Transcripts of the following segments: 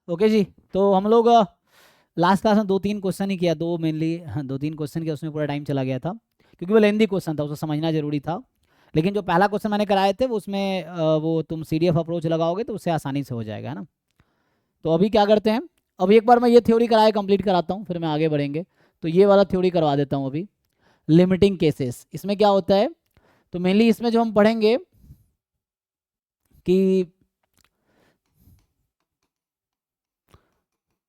Okay जी। तो हम लोग लास्ट क्लास में 2-3 क्वेश्चन ही किया, दो मेनली, हाँ 2-3 क्वेश्चन किया, उसमें पूरा टाइम चला गया था क्योंकि वो लेंदी क्वेश्चन था, उसको समझना जरूरी था। लेकिन जो पहला क्वेश्चन मैंने कराए थे वो उसमें वो तुम सीडीएफ अप्रोच लगाओगे तो उससे आसानी से हो जाएगा, है ना। तो अभी क्या करते हैं, अभी एक बार मैं ये थ्योरी कराए कंप्लीट कराता हूँ, फिर मैं आगे बढ़ेंगे। तो ये वाला थ्योरी करवा देता हूँ अभी। लिमिटिंग केसेस, इसमें क्या होता है, तो मेनली इसमें जो हम पढ़ेंगे कि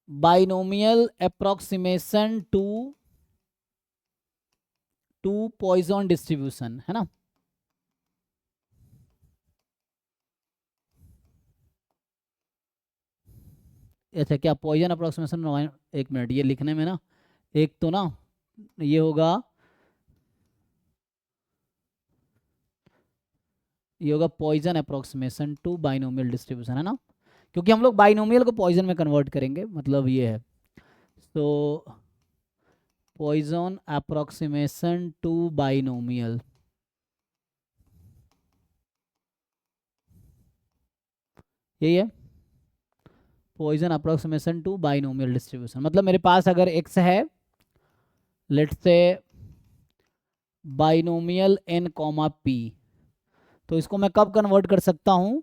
binomial approximation to Poisson distribution, है ना। अच्छा, क्या पॉइजन अप्रोक्सीमेशन, एक मिनट ये लिखने में ना, एक तो ना ये होगा, ये होगा Poisson approximation to binomial distribution, है ना, क्योंकि हम लोग बाइनोमियल को पॉइजन में कन्वर्ट करेंगे, मतलब ये है। तो पॉइजन अप्रोक्सीमेशन टू बाइनोमियल, यही है Poisson approximation to binomial distribution. मतलब मेरे पास अगर एक्स है, let's say binomial N comma P, तो इसको मैं कब कन्वर्ट कर सकता हूँ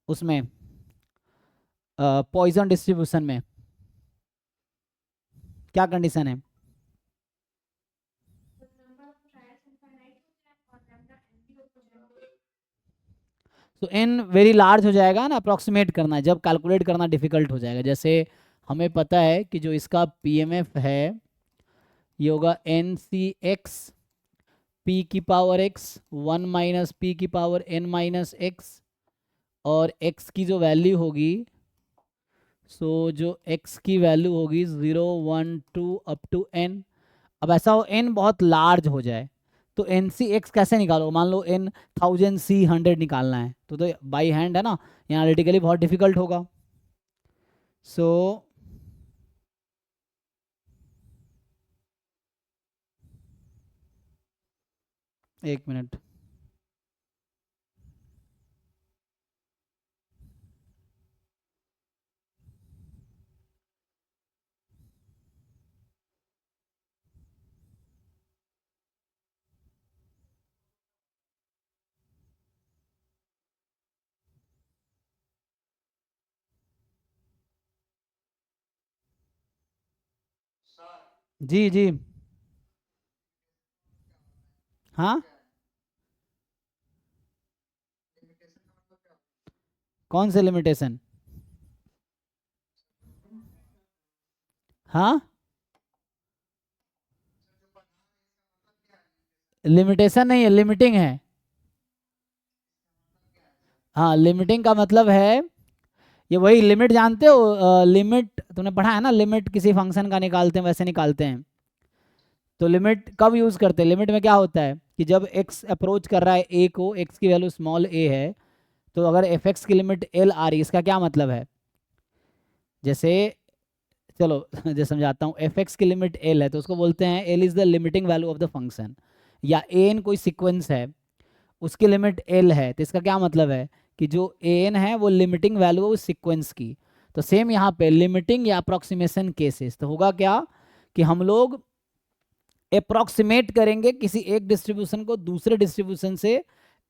उसमें, पॉइजन डिस्ट्रीब्यूशन में। क्या कंडीशन है, तो एन वेरी लार्ज हो जाएगा ना, अप्रोक्सीमेट करना है, जब कैलकुलेट करना डिफिकल्ट हो जाएगा। जैसे हमें पता है कि जो इसका पीएमएफ है ये होगा एन सी एक्स पी की पावर एक्स 1 - पी की पावर एन माइनस एक्स, और x की जो वैल्यू होगी, सो जो x की वैल्यू होगी 0 1 2 अप टू n। अब ऐसा हो n बहुत लार्ज हो जाए, तो एन सी एक्स कैसे निकालो, मान लो n 1000 सी 100 निकालना है, तो बाई हैंड है ना, यहाँ एनालिटिकली बहुत डिफिकल्ट होगा। सो एक मिनट, जी जी, हाँ कौन से लिमिटेशन, हाँ लिमिटेशन नहीं है, लिमिटिंग है। हाँ लिमिटिंग का मतलब है, ये वही लिमिट जानते हो, लिमिट तुमने पढ़ा है ना, लिमिट किसी फंक्शन का निकालते हैं वैसे निकालते हैं। तो लिमिट कब यूज़ करते हैं, लिमिट में क्या होता है कि जब x अप्रोच कर रहा है a को, x की वैल्यू स्मॉल a है, तो अगर एफ एक्स की लिमिट l आ रही है, इसका क्या मतलब है, जैसे चलो जैसे समझाता हूँ, एफ एक्स की लिमिट l है तो उसको बोलते हैं l is the limiting value of the function. या a n कोई सीक्वेंस है, उसकी लिमिट l है, तो इसका क्या मतलब है कि जो a n है वो लिमिटिंग वैल्यू है उस सीक्वेंस की। तो सेम यहाँ पे लिमिटिंग या अप्रोक्सीमेशन केसेस, तो होगा क्या कि हम लोग अप्रोक्सीमेट करेंगे किसी एक डिस्ट्रीब्यूशन को दूसरे डिस्ट्रीब्यूशन से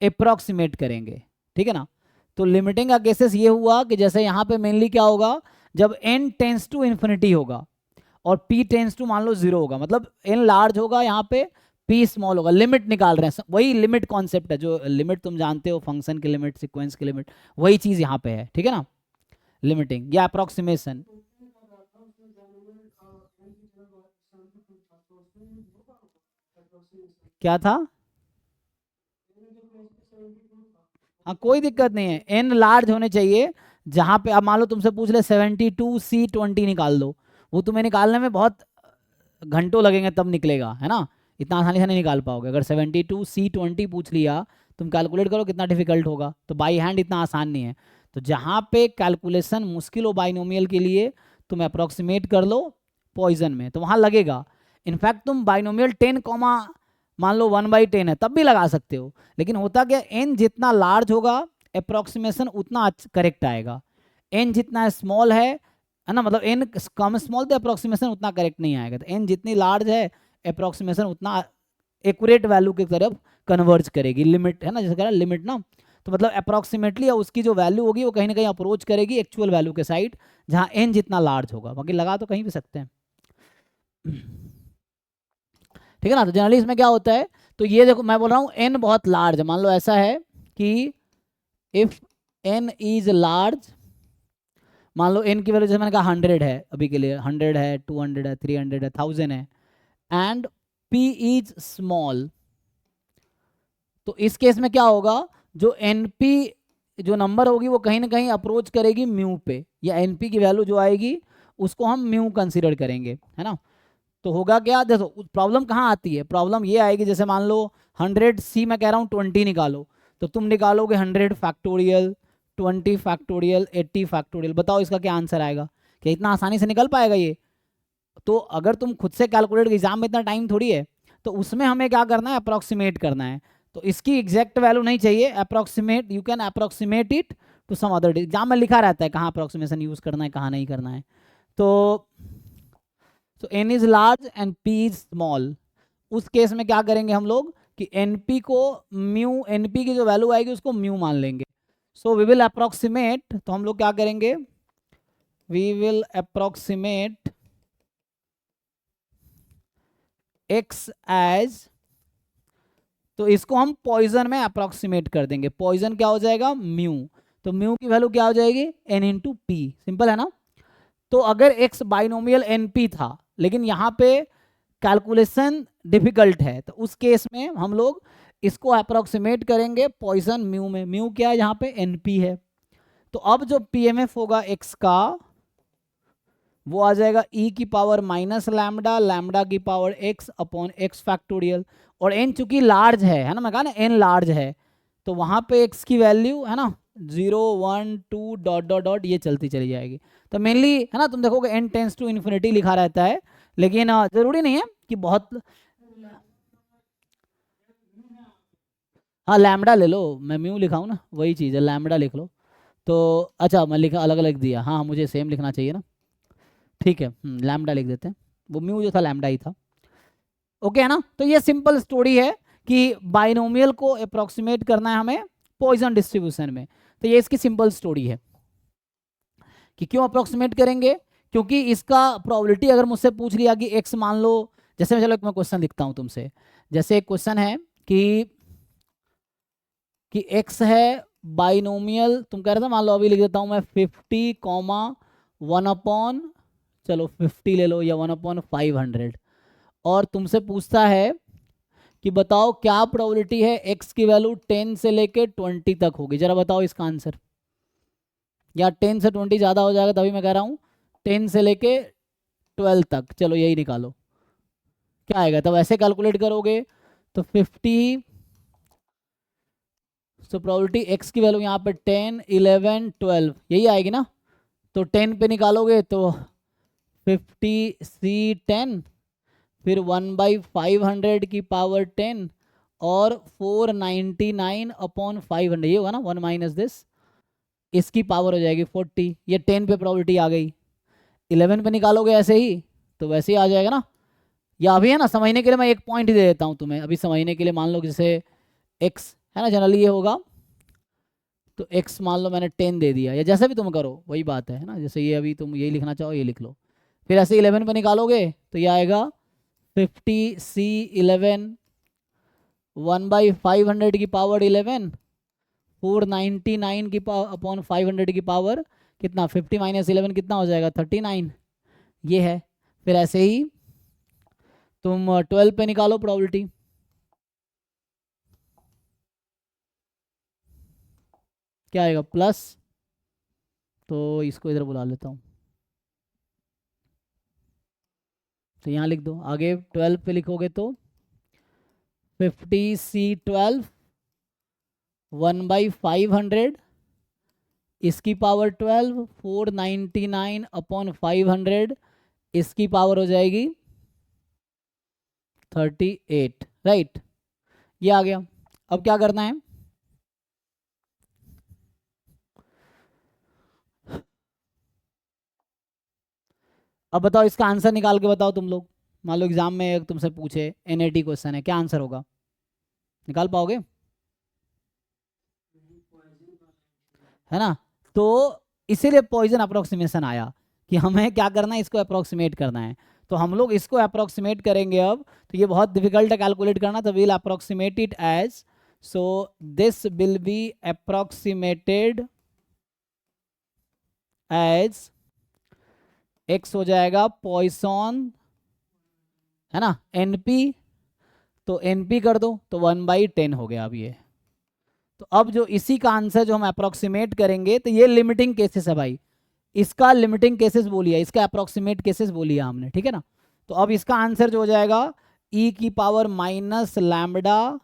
अप्रोक्सीमेट करेंगे, ठीक है ना। तो लिमिटिंग का केसेस ये हुआ कि जैसे यहाँ पे मेनली क्या होगा, जब n टेंस टू इन्फिनिटी होगा और p टेंस टू मान लो 0 होगा, मतलब n लार्ज होगा यहाँ पे, p स्मॉल होगा, लिमिट निकाल रहे हैं, वही लिमिट कॉन्सेप्ट है, जो लिमिट तुम जानते हो, फंक्शन की लिमिट, सीक्वेंस की लिमिट, वही चीज़ यहाँ पे है, ठीक है ना। लिमिटिंग या अप्रोक्सीमेशन, क्या था, हाँ कोई दिक्कत नहीं है, एन लार्ज होने चाहिए। जहाँ पे अब मान लो तुमसे पूछ ले 72 C 20 निकाल दो, वो तुम्हें निकालने में बहुत घंटों लगेंगे तब निकलेगा, है ना, इतना आसानी से नहीं निकाल पाओगे। अगर 72 C 20 पूछ लिया, तुम कैलकुलेट करो कितना डिफिकल्ट होगा, तो बाई हैंड इतना आसान नहीं है। तो जहाँ पे कैलकुलेशन मुश्किल हो बाइनोमियल के लिए, तुम अप्रोक्सीमेट कर लो पॉइजन में, तो वहाँ लगेगा। इनफैक्ट तुम बाइनोमियल 10 कॉमा मान लो 1/10 है तब भी लगा सकते हो, लेकिन होता क्या, एन जितना लार्ज होगा अप्रोक्सीमेशन उतना करेक्ट आएगा, एन जितना स्मॉल है ना, मतलब एन कम स्मॉल तो अप्रोक्सीमेशन उतना करेक्ट नहीं आएगा, तो एन जितनी लार्ज है अप्रोक्सीमेशन उतना एक्यूरेट वैल्यू की तरफ कन्वर्ज करेगी, लिमिट है ना, जैसे कह रहा है लिमिट ना, तो मतलब अप्रोक्सीमेटली उसकी जो वैल्यू होगी वो कहीं ना कहीं अप्रोच करेगी एक्चुअल वैल्यू के साइड, जहाँ एन जितना लार्ज होगा, बाकी लगा तो कहीं भी सकते हैं। ठीक है ना, तो जनरली इसमें क्या होता है, तो ये देखो मैं बोल रहा हूँ एन बहुत लार्ज है, मान लो ऐसा है कि इफ एन इज लार्ज, मान लो एन की वैल्यू जैसे मैंने कहा 100 है अभी के लिए, 100 है, 200 है, 300 है, 1000 है, एंड पी इज स्मॉल, तो इस केस में क्या होगा, जो एनपी जो नंबर होगी वो कहीं ना कहीं अप्रोच करेगी म्यू पे, या एनपी की वैल्यू जो आएगी उसको हम म्यू कंसीडर करेंगे, है ना। तो होगा क्या, देखो प्रॉब्लम कहाँ आती है, प्रॉब्लम ये आएगी जैसे मान लो 100 सी मैं कह रहा हूँ 20 निकालो, तो तुम निकालोगे 100 फैक्टोरियल, 20 फैक्टोरियल, 80 फैक्टोरियल, बताओ इसका क्या आंसर आएगा, क्या इतना आसानी से निकल पाएगा ये। तो अगर तुम खुद से कैलकुलेट, एग्जाम में इतना टाइम थोड़ी है, तो उसमें हमें क्या करना है, अप्रोक्सीमेट करना है, तो इसकी एग्जैक्ट वैल्यू नहीं चाहिए, approximate, you can approximate it to some other, exam में लिखा रहता है कहाँ अप्रोक्सीमेशन यूज करना है कहाँ नहीं करना है। तो n is large and p is small, उस केस में क्या करेंगे हम लोग कि np को म्यू, np की जो वैल्यू आएगी उसको म्यू मान लेंगे, सो वी विल अप्रोक्सीमेट, तो हम लोग क्या करेंगे, we will approximate x as, तो इसको हम पॉइजन में अप्रोक्सीमेट कर देंगे, पॉइजन क्या हो जाएगा म्यू, तो म्यू की वैल्यू क्या हो जाएगी n इंटू पी, सिंपल है ना। तो अगर x बाइनोमियल np था लेकिन यहाँ पे कैलकुलेशन डिफिकल्ट है, तो उस केस में हम लोग इसको अप्रोक्सीमेट करेंगे पॉइजन म्यू में, म्यू क्या है यहाँ पे np है, तो अब जो pmf होगा x का वो आ जाएगा e की पावर माइनस लैम्डा, लैम्डा की power x upon x factorial, और n चूंकि लार्ज है ना, मैं कहा ना n लार्ज है, तो वहां पे x की वैल्यू है ना 0 1 2 डॉट डॉट डॉट ये चलती चली जाएगी, तो मेनली है ना तुम देखोगे n टेंस टू इन्फिनिटी लिखा रहता है, लेकिन जरूरी नहीं है कि बहुत, हाँ लैम्डा ले लो, मैं म्यू लिखा हूँ ना वही चीज़ है, लैम्डा लिख लो, तो अच्छा मैं लिखा अलग अलग दिया, हाँ मुझे सेम लिखना चाहिए ना, ठीक है लैम्डा लिख देते हैं, वो म्यू जो था लैम्डा ही था, ओके है ना। तो ये सिंपल स्टोरी है कि बाइनोमियल को अप्रोक्सीमेट करना है हमें पॉइजन डिस्ट्रीब्यूशन में, तो ये इसकी सिंपल स्टोरी है कि क्यों अप्रोक्सीमेट करेंगे, क्योंकि इसका प्रोबेबिलिटी अगर मुझसे पूछ लिया कि एक्स मान लो, जैसे मैं चलो एक मैं क्वेश्चन लिखता हूँ तुमसे, जैसे एक क्वेश्चन है कि एक्स है बाइनोमियल, तुम कह रहे थे मान लो अभी लिख देता हूँ मैं 50 कॉमा 1 अपॉन, चलो 50 ले लो या 1/500, और तुमसे पूछता है कि बताओ क्या प्रोबेबिलिटी है एक्स की वैल्यू 10 से लेके 20 तक होगी, जरा बताओ इसका आंसर, या 10 से 20 ज़्यादा हो जाएगा, तभी मैं कह रहा हूँ 10 से लेके 12 तक, चलो यही निकालो क्या आएगा, तब ऐसे कैलकुलेट करोगे तो 50, तो प्रोबेबिलिटी एक्स की वैल्यू यहाँ पे 10 11 12 यही आएगी ना, तो 10 पे निकालोगे तो 50 C 10, फिर 1/500 की पावर 10, और 499/500, ये होगा ना 1 माइनस दिस, इसकी पावर हो जाएगी 40, ये 10 पे प्रोबेबिलिटी आ गई, 11 पे निकालोगे ऐसे ही तो वैसे ही आ जाएगा ना, या अभी है ना समझने के लिए मैं एक पॉइंट ही दे देता हूँ तुम्हें, अभी समझने के लिए मान लो जैसे एक्स है ना, जनरली ये होगा, तो x मान लो मैंने 10 दे दिया, या जैसे भी तुम करो वही बात है ना, जैसे ये अभी तुम यही लिखना चाहो ये लिख लो, फिर ऐसे 11 पे निकालोगे तो ये आएगा 50 C 11, 1/500 की पावर 11, 499 की अपॉन 500 की पावर कितना, 50 माइनस 11 कितना हो जाएगा 39, ये है। फिर ऐसे ही तुम 12 पे निकालो प्रोबेबिलिटी, क्या आएगा प्लस, तो इसको इधर बुला लेता हूँ, तो यहाँ लिख दो, आगे 12 पे लिखोगे तो 50 C 12, 1/500, इसकी पावर 12, 499/500, इसकी पावर हो जाएगी 38, राइट, ये आ गया। अब क्या करना है, अब बताओ इसका आंसर निकाल के बताओ तुम लोग। मान लो एग्जाम में एक तुमसे पूछे एनएटी क्वेश्चन है, क्या आंसर होगा, निकाल पाओगे? है ना? तो इसीलिए पॉइजन अप्रोक्सीमेशन आया कि हमें क्या करना है, इसको अप्रोक्सीमेट करना है। तो हम लोग इसको अप्रोक्सीमेट करेंगे अब। तो ये बहुत डिफिकल्ट है कैलकुलेट करना, तो will approximate it as, so this will be approximated as x हो जाएगा पॉइसन, है ना, एनपी। तो एनपी कर दो तो 1/10 हो गया अब ये। तो अब जो इसी का आंसर जो हम अप्रोक्सीमेट करेंगे, तो ये लिमिटिंग केसेस है भाई, इसका लिमिटिंग केसेस बोलिए, इसका अप्रोक्सीमेट केसेस बोलिए हमने, ठीक है ना। तो अब इसका आंसर जो हो जाएगा ई की पावर माइनस लैम्बडा,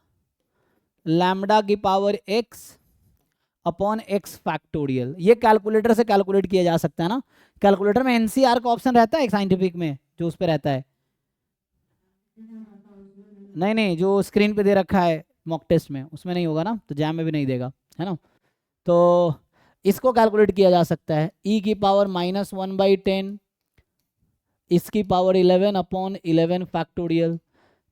लैम्बडा की power x upon x factorial. ये कैलकुलेटर से कैलकुलेट किया जा सकता है ना। कैलकुलेटर में एनसीआर का ऑप्शन रहता है एक साइंटिफिक में जो उस पर रहता है, नहीं नहीं जो स्क्रीन पे दे रखा है मॉक टेस्ट में, उसमें नहीं होगा ना, तो जैम में भी नहीं देगा, है ना। तो इसको कैलकुलेट किया जा सकता है, ई की पावर -1/10 इसकी पावर 11 अपॉन 11 फैक्टोरियल।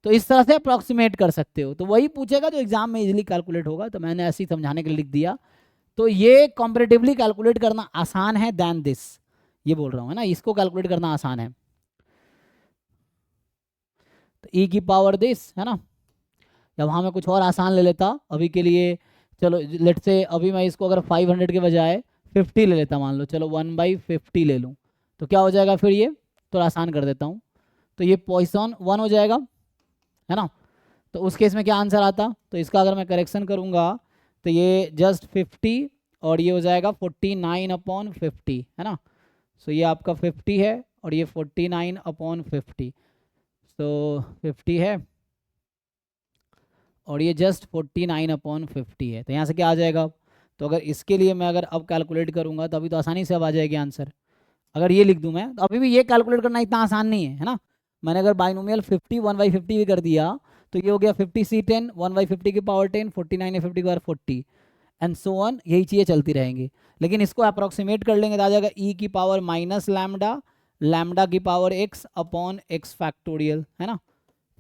तो इस तरह से अप्रॉक्सीमेट कर सकते हो। तो वही पूछेगा जो एग्जाम में इजीली कैलकुलेट होगा, तो मैंने ऐसे ही समझाने के लिए लिख दिया। तो ये कॉम्परेटिवली कैलकुलेट करना आसान है दैन दिस, ये बोल रहा हूँ, है ना, इसको कैलकुलेट करना आसान है। तो ई की पावर दिस, है ना, या वहाँ मैं कुछ और आसान ले लेता अभी के लिए। चलो लेट से अभी मैं इसको अगर 500 के बजाय 50 ले लेता, मान लो, चलो 1/50 ले लूँ, तो क्या हो जाएगा फिर, ये थोड़ा आसान कर देता हूँ। तो ये पॉइसन 1 हो जाएगा, है ना। तो उस केस में क्या आंसर आता, तो इसका अगर मैं करेक्शन करूँगा तो ये जस्ट 50 और ये हो जाएगा 49/50, है ना। सो ये आपका 50 है और ये 49/50, तो 50 है और ये जस्ट 49/50 है। तो यहाँ से क्या आ जाएगा, तो अगर इसके लिए मैं अगर अब कैलकुलेट करूँगा तो अभी तो आसानी से अब आ जाएगी आंसर। अगर ये लिख दूँ मैं, तो अभी भी ये कैलकुलेट करना इतना आसान नहीं है, है ना। मैंने अगर बाइनोमियल 50 1/50 भी कर दिया तो ये हो गया 50c10 1/50 की पावर 10 49 50 की पावर 40 एंड सो ऑन, यही चीज़ें चलती रहेंगी। लेकिन इसको अप्रॉक्सीमेट कर लेंगे तो आ जाएगा ई की पावर माइनस लैम्डा, लैम्डा की power x upon x factorial, है ना।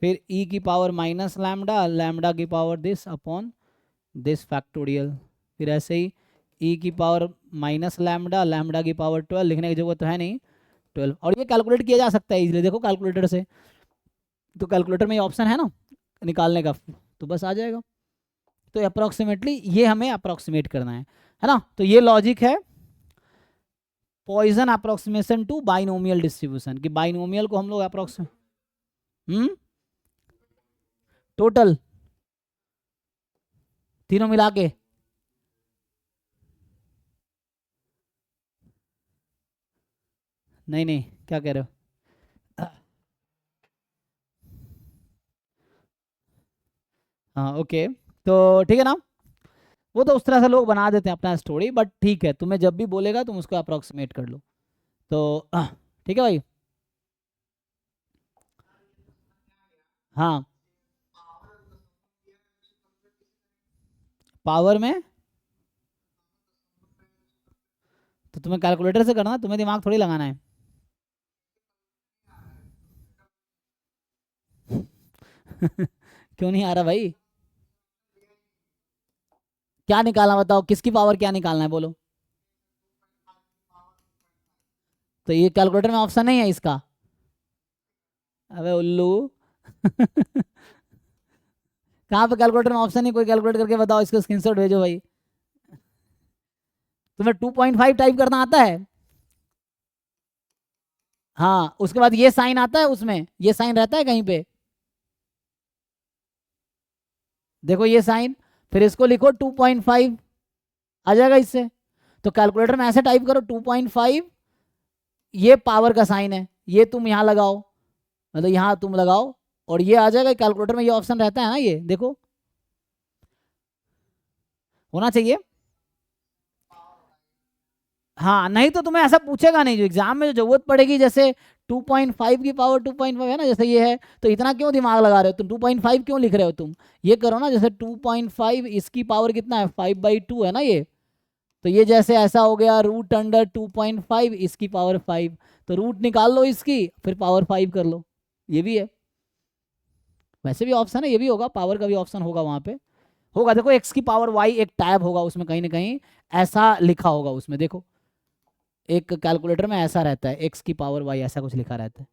फिर ई की पावर माइनस लैम्डा, लैम्डा की power this upon this factorial. फिर ऐसे ही ई की पावर माइनस लैम्डा, लैम्डा की पावर 12, लिखने की जरूरत तो है नहीं 12। और ये कैलकुलेट किया जा सकता है इजीली, देखो कैलकुलेटर से, तो कैलकुलेटर में ये ऑप्शन है ना निकालने का, तो बस आ जाएगा। तो अप्रॉक्सीमेटली ये हमें अप्रॉक्सीमेट करना है ना। तो ये लॉजिक है Poisson approximation to binomial distribution, कि बाइनोमियल को हम लोग अप्रॉक्सीमेट टोटल तीनों मिला के, नहीं नहीं क्या कह रहे हो, हाँ ओके, तो ठीक है ना। वो तो उस तरह से लोग बना देते हैं अपना स्टोरी, बट ठीक है, तुम्हें जब भी बोलेगा तुम उसको अप्रॉक्सीमेट कर लो। तो ठीक है भाई। हाँ पावर में, तो तुम्हें कैलकुलेटर से करना, तुम्हें दिमाग थोड़ी लगाना है। क्यों नहीं आ रहा भाई, क्या निकालना बताओ, किसकी पावर क्या निकालना है बोलो। तो ये कैलकुलेटर में ऑप्शन नहीं है इसका, अबे उल्लू। कहाँ पे कैलकुलेटर में ऑप्शन नहीं, कोई कैलकुलेट करके बताओ, इसको स्क्रीनशॉट भेजो भाई। तुम्हें 2.5 टाइप करना आता है, हाँ उसके बाद ये साइन आता है, उसमें ये साइन रहता है कहीं पे, देखो ये साइन, फिर इसको लिखो 2.5 आ जाएगा इससे। तो कैलकुलेटर में ऐसे टाइप करो 2.5, ये पावर का साइन है, ये तुम यहाँ लगाओ, मतलब यहाँ तुम लगाओ, और ये आ जाएगा। कैलकुलेटर में ये ऑप्शन रहता है ना, ये देखो होना चाहिए। हाँ नहीं तो तुम्हें ऐसा पूछेगा नहीं, जो एग्जाम में जो जरूरत पड़ेगी, जैसे 2.5 की पावर 2.5 है ना, जैसे ये है, तो इतना क्यों दिमाग लगा रहे हो तुम, 2.5 क्यों लिख रहे हो तुम, ये करो ना, जैसे 2.5 इसकी पावर कितना है 5/2 है ना ये, तो ये जैसे ऐसा हो गया रूट अंडर 2.5 इसकी पावर 5, तो रूट निकाल लो इसकी फिर पावर 5 कर लो, ये भी है। वैसे भी ऑप्शन है, ये भी होगा, पावर का भी ऑप्शन होगा वहां पे, होगा देखो एक्स की पावर वाई एक टैब होगा उसमें कहीं ना कहीं ऐसा लिखा होगा उसमें, देखो एक कैलकुलेटर में ऐसा रहता है एक्स की पावर वाई ऐसा कुछ लिखा रहता है,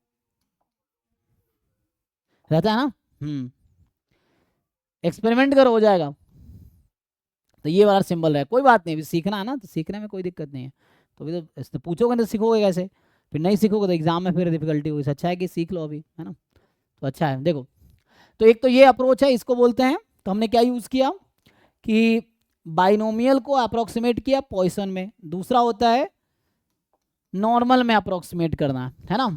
रहता है ना। एक्सपेरिमेंट करो हो जाएगा। तो ये वाला सिंबल है, कोई बात नहीं, अभी सीखना है ना, तो सीखने में कोई दिक्कत नहीं है। तो अभी तो इससे पूछोगे तो सीखोगे कैसे, फिर नहीं सीखोगे तो एग्जाम में फिर डिफिकल्टी होगी, अच्छा है कि सीख लो अभी, है ना। तो अच्छा है देखो, तो एक तो ये अप्रोच है, इसको बोलते हैं, तो हमने क्या यूज़ किया कि बाइनोमियल को अप्रोक्सीमेट किया पॉइसन में, दूसरा होता है नॉर्मल में अप्रोक्सीमेट करना, है ना।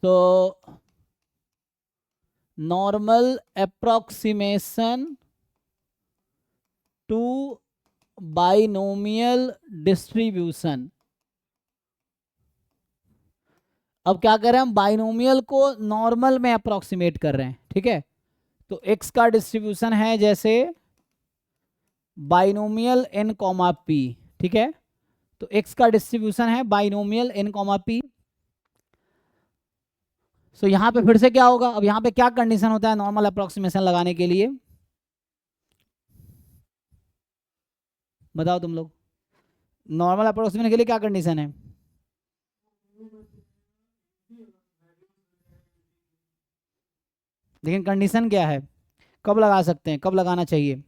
तो normal approximation to binomial distribution. अब क्या कर रहे हैं हम, बाइनोमियल को नॉर्मल में अप्रोक्सीमेट कर रहे हैं, ठीक है। तो x का डिस्ट्रीब्यूशन है जैसे बाइनोमियल n कॉमा पी, ठीक है। तो x का डिस्ट्रीब्यूशन है बाइनोमियल n कॉमा पी। सो यहां पे फिर से क्या होगा, अब यहां पे क्या कंडीशन होता है नॉर्मल अप्रोक्सीमेशन लगाने के लिए, बताओ तुम लोग, नॉर्मल अप्रोक्सीमेशन के लिए क्या कंडीशन है। लेकिन कंडीशन क्या है, कब लगा सकते हैं, कब लगाना चाहिए।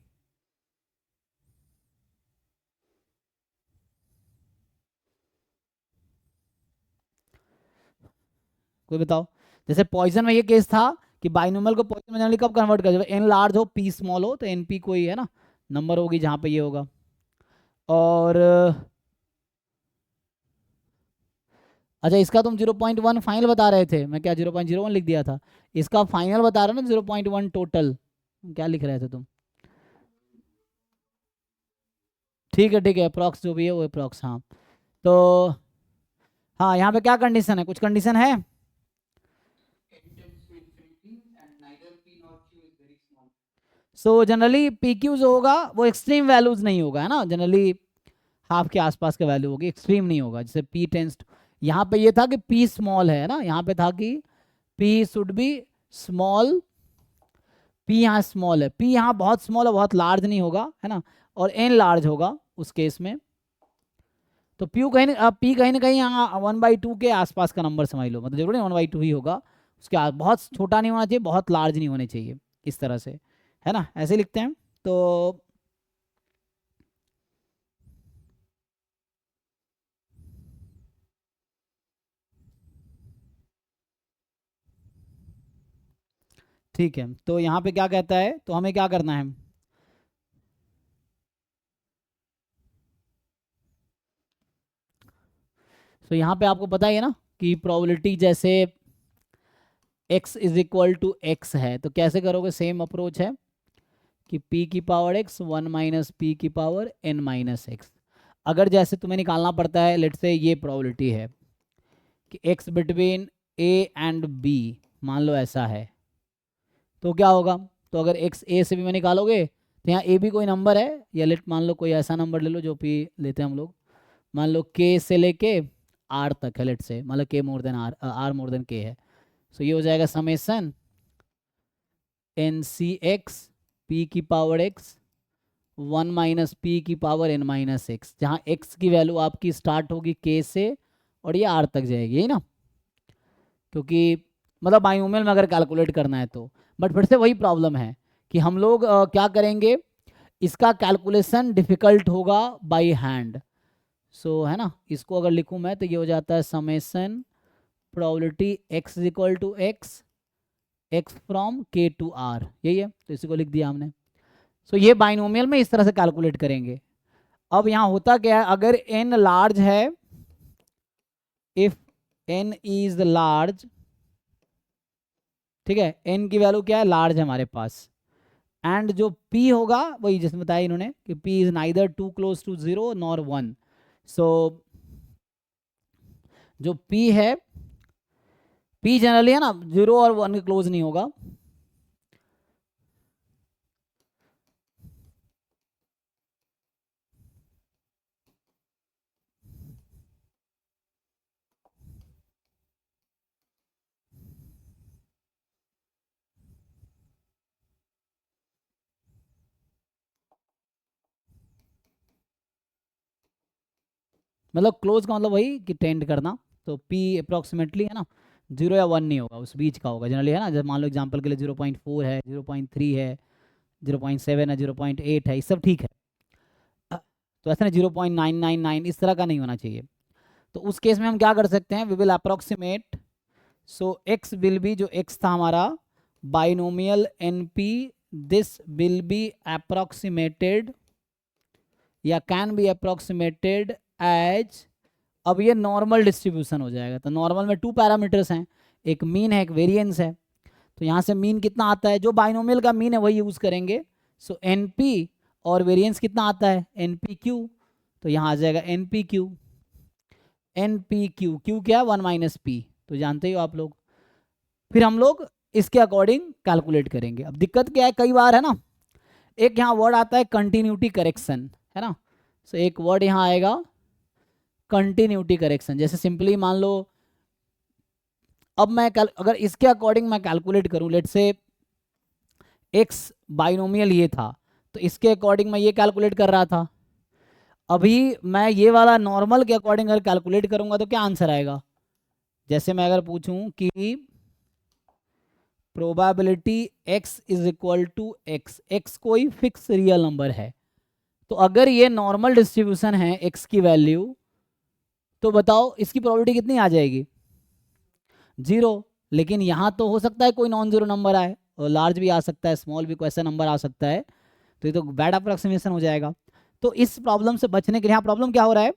कोई बताओ, जैसे पॉइजन में ये केस था कि बाइनोमियल को पॉइजन में जनरली कब कन्वर्ट कर, जब एन लार्ज हो पी स्मॉल हो, तो एन पी कोई है ना नंबर होगी जहां पे ये होगा। और अच्छा इसका तुम 0.1 फाइनल बता रहे थे, मैं क्या 0.01 लिख दिया था, इसका फाइनल बता रहे हो ना 0.1 टोटल, क्या लिख रहे थे तुम। ठीक है अप्रॉक्स जो भी है वो अप्रॉक्स, हाँ। तो हाँ यहाँ पे क्या कंडीशन है, कुछ कंडीशन है। सो जनरली पी क्यू जो होगा वो एक्सट्रीम वैल्यूज नहीं होगा, है ना, जनरली हाफ के आसपास का वैल्यू होगी, एक्सट्रीम नहीं होगा, जैसे पी टेंस, यहाँ पे ये था कि पी स्मॉल है ना, यहाँ पे था कि P should be small, P यहाँ स्मॉल है, पी यहाँ बहुत स्मॉल है, बहुत लार्ज नहीं होगा, है ना, और एन लार्ज होगा उस केस में। तो पी कहीं ना कहीं यहाँ 1/2 के आसपास का नंबर समझ लो, मतलब जरूरी 1/2 ही होगा, उसके बहुत छोटा नहीं होना चाहिए, बहुत लार्ज नहीं होने चाहिए, इस तरह से, है ना, ऐसे लिखते हैं। तो ठीक है, तो यहाँ पे क्या कहता है, तो हमें क्या करना है, तो यहाँ पे आपको पता ही है ना कि प्रोबेबिलिटी जैसे x is equal to x है, तो कैसे करोगे, सेम अप्रोच है कि p की पावर x 1 माइनस पी की पावर n माइनस एक्स। अगर जैसे तुम्हें निकालना पड़ता है, लेट से ये प्रोबेबिलिटी है कि x between a and b, मान लो ऐसा है, तो क्या होगा, तो अगर x a से b में निकालोगे तो यहाँ a भी कोई नंबर है, या लेट मान लो कोई ऐसा नंबर ले लो जो p लेते हैं हम लोग, मान लो k से लेके r तक है, लेट से मतलब k more than r more than k है। सो ये हो जाएगा summation n c x p की पावर एक्स 1 माइनस पी की पावर n माइनस एक्स, जहाँ x की वैल्यू आपकी स्टार्ट होगी k से और ये r तक जाएगी, यही ना, क्योंकि मतलब बाइनोमियल में अगर कैलकुलेट करना है तो। बट फिर से वही प्रॉब्लम है कि हम लोग क्या करेंगे, इसका कैलकुलेशन डिफिकल्ट होगा बाई हैंड। सो है ना, इसको अगर लिखूं मैं तो ये हो जाता है summation probability x is equal to x from k to r, यही है, तो इसी को लिख दिया हमने। सो ये बाइनोमियल में इस तरह से कैलकुलेट करेंगे। अब यहाँ होता क्या है, अगर n लार्ज है, इफ n इज लार्ज, ठीक है, n की वैल्यू क्या है, लार्ज है हमारे पास, एंड जो p होगा वही जिसमें बताया इन्होंने कि p is neither too close to 0 nor 1। So जो p है, p जनरली है ना 0 और 1 के क्लोज नहीं होगा, मतलब क्लोज का मतलब वही कि टेंड करना, तो p अप्रोक्सीमेटली है ना 0 या 1 नहीं होगा, उस बीच का होगा जनरली, है ना। जब मान लो एग्जांपल के लिए 0.4 है, 0.3 है, 0.7 है, 0.8 है, ये सब ठीक है। तो ऐसा नहीं 0.999 इस तरह का नहीं होना चाहिए। तो उस केस में हम क्या कर सकते हैं, we will approximate, so x will be, जो x था हमारा binomial np, this will be approximated या कैन बी अप्रोक्सीमेटेड एज, अब ये नॉर्मल डिस्ट्रीब्यूशन हो जाएगा। तो नॉर्मल में 2 पैरामीटर्स हैं, एक मीन है एक वेरिएंस है। तो यहाँ से मीन कितना आता है, जो बाइनोमियल का मीन है वही यूज़ करेंगे। सो np और वेरिएंस कितना आता है npq, तो यहाँ आ जाएगा npq, npq, q क्या है 1 - p, तो जानते ही हो आप लोग। फिर हम लोग इसके अकॉर्डिंग कैलकुलेट करेंगे। अब दिक्कत क्या है, कई बार है ना, एक यहाँ वर्ड आता है कंटिन्यूटी करेक्शन, है ना। सो एक वर्ड यहाँ आएगा कंटिन्यूटी करेक्शन। जैसे सिंपली मान लो, अब मैं अगर इसके अकॉर्डिंग मैं कैलकुलेट करूं, लेट से एक्स बाइनोमियल ये था, तो इसके अकॉर्डिंग मैं ये कैलकुलेट कर रहा था। अभी मैं ये वाला नॉर्मल के अकॉर्डिंग अगर कैलकुलेट करूंगा तो क्या आंसर आएगा। जैसे मैं अगर पूछूं कि probability x is equal to x, x कोई फिक्स रियल नंबर है, तो अगर ये नॉर्मल डिस्ट्रीब्यूशन है x की वैल्यू, तो बताओ इसकी प्रोबेबिलिटी कितनी आ जाएगी, 0। लेकिन यहाँ तो हो सकता है कोई नॉन जीरो नंबर आए, और लार्ज भी आ सकता है, स्मॉल भी कोई ऐसा नंबर आ सकता है, तो ये तो बैड अप्रोक्सीमेशन हो जाएगा। तो इस प्रॉब्लम से बचने के लिए, यहाँ प्रॉब्लम क्या हो रहा है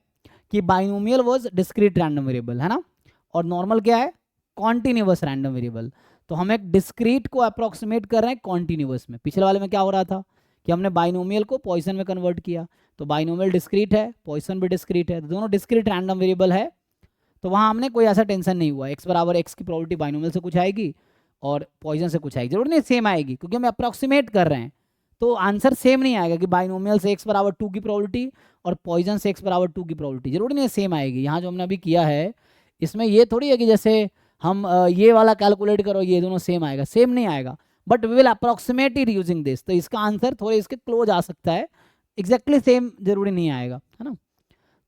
कि binomial was discrete random variable, है ना, और नॉर्मल क्या है कॉन्टिन्यूअस रैंडम वेरिएबल। तो हम एक डिस्क्रीट को अप्रोक्सीमेट कर रहे हैं कॉन्टिन्यूअस में। पिछले वाले में क्या हो रहा था कि हमने बाइनोमियल को पॉइसन में कन्वर्ट किया, तो बाइनोमियल डिस्क्रीट है, पॉइसन भी डिस्क्रीट है, तो दोनों डिस्क्रीट रैंडम वेरिएबल है। तो वहाँ हमने कोई ऐसा टेंशन नहीं हुआ, x बराबर x की प्रोबेबिलिटी बाइनोमियल से कुछ आएगी और पॉइजन से कुछ आएगी, जरूर नहीं सेम आएगी, क्योंकि हम अप्रोक्सीमेट कर रहे हैं, तो आंसर सेम नहीं आएगा कि बाइनोमियल से x बराबर 2 की प्रोबेबिलिटी और पॉइजन से x बराबर 2 की प्रोबेबिलिटी, जरूर नहीं सेम आएगी। यहाँ जो हमने अभी किया है इसमें ये थोड़ी है कि जैसे हम ये वाला कैलकुलेट करो ये दोनों सेम आएगा, सेम नहीं आएगा, but we will approximate it using this. तो इसका आंसर थोड़े इसके क्लोज आ सकता है, एग्जैक्टली सेम जरूरी नहीं आएगा, है ना।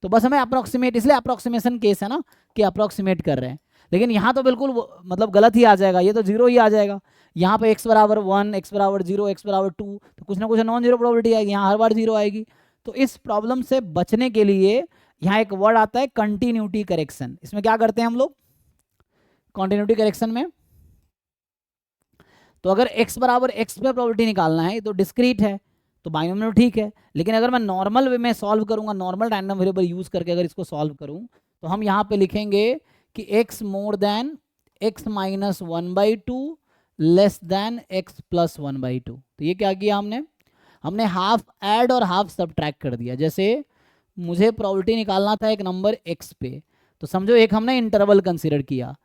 तो बस हमें अप्रोक्सीमेट, इसलिए अप्रोक्सीमेशन केस है ना कि अप्रोक्सीमेट कर रहे हैं। लेकिन यहाँ तो बिल्कुल मतलब गलत ही आ जाएगा, ये तो 0 ही आ जाएगा। यहाँ पे x बराबर 1, x बराबर 0, x बराबर 2, तो कुछ ना कुछ नॉन जीरो प्रोबेबिलिटी आएगी, यहाँ हर बार 0 आएगी। तो इस प्रॉब्लम से बचने के लिए यहाँ एक वर्ड आता है कंटिन्यूटी करेक्शन। इसमें क्या करते हैं हम लोग कंटिन्यूटी करेक्शन में, तो अगर x बराबर x पे प्रोबेबिलिटी निकालना है तो डिस्क्रीट है, तो बाइनोमियल ठीक है। लेकिन अगर मैं नॉर्मल वे में सॉल्व करूंगा, नॉर्मल रैंडम वेरिएबल यूज करके अगर इसको सॉल्व करूं, तो हम यहाँ पे लिखेंगे कि x more then x minus 1/2 less than x plus 1/2। तो ये क्या किया हमने हाफ ऐड और हाफ सब्ट्रैक्ट कर दिया। जैसे मुझे प्रोबेबिलिटी निकालना था एक नंबर x पे, तो समझो एक हमने इंटरवल कंसिडर किया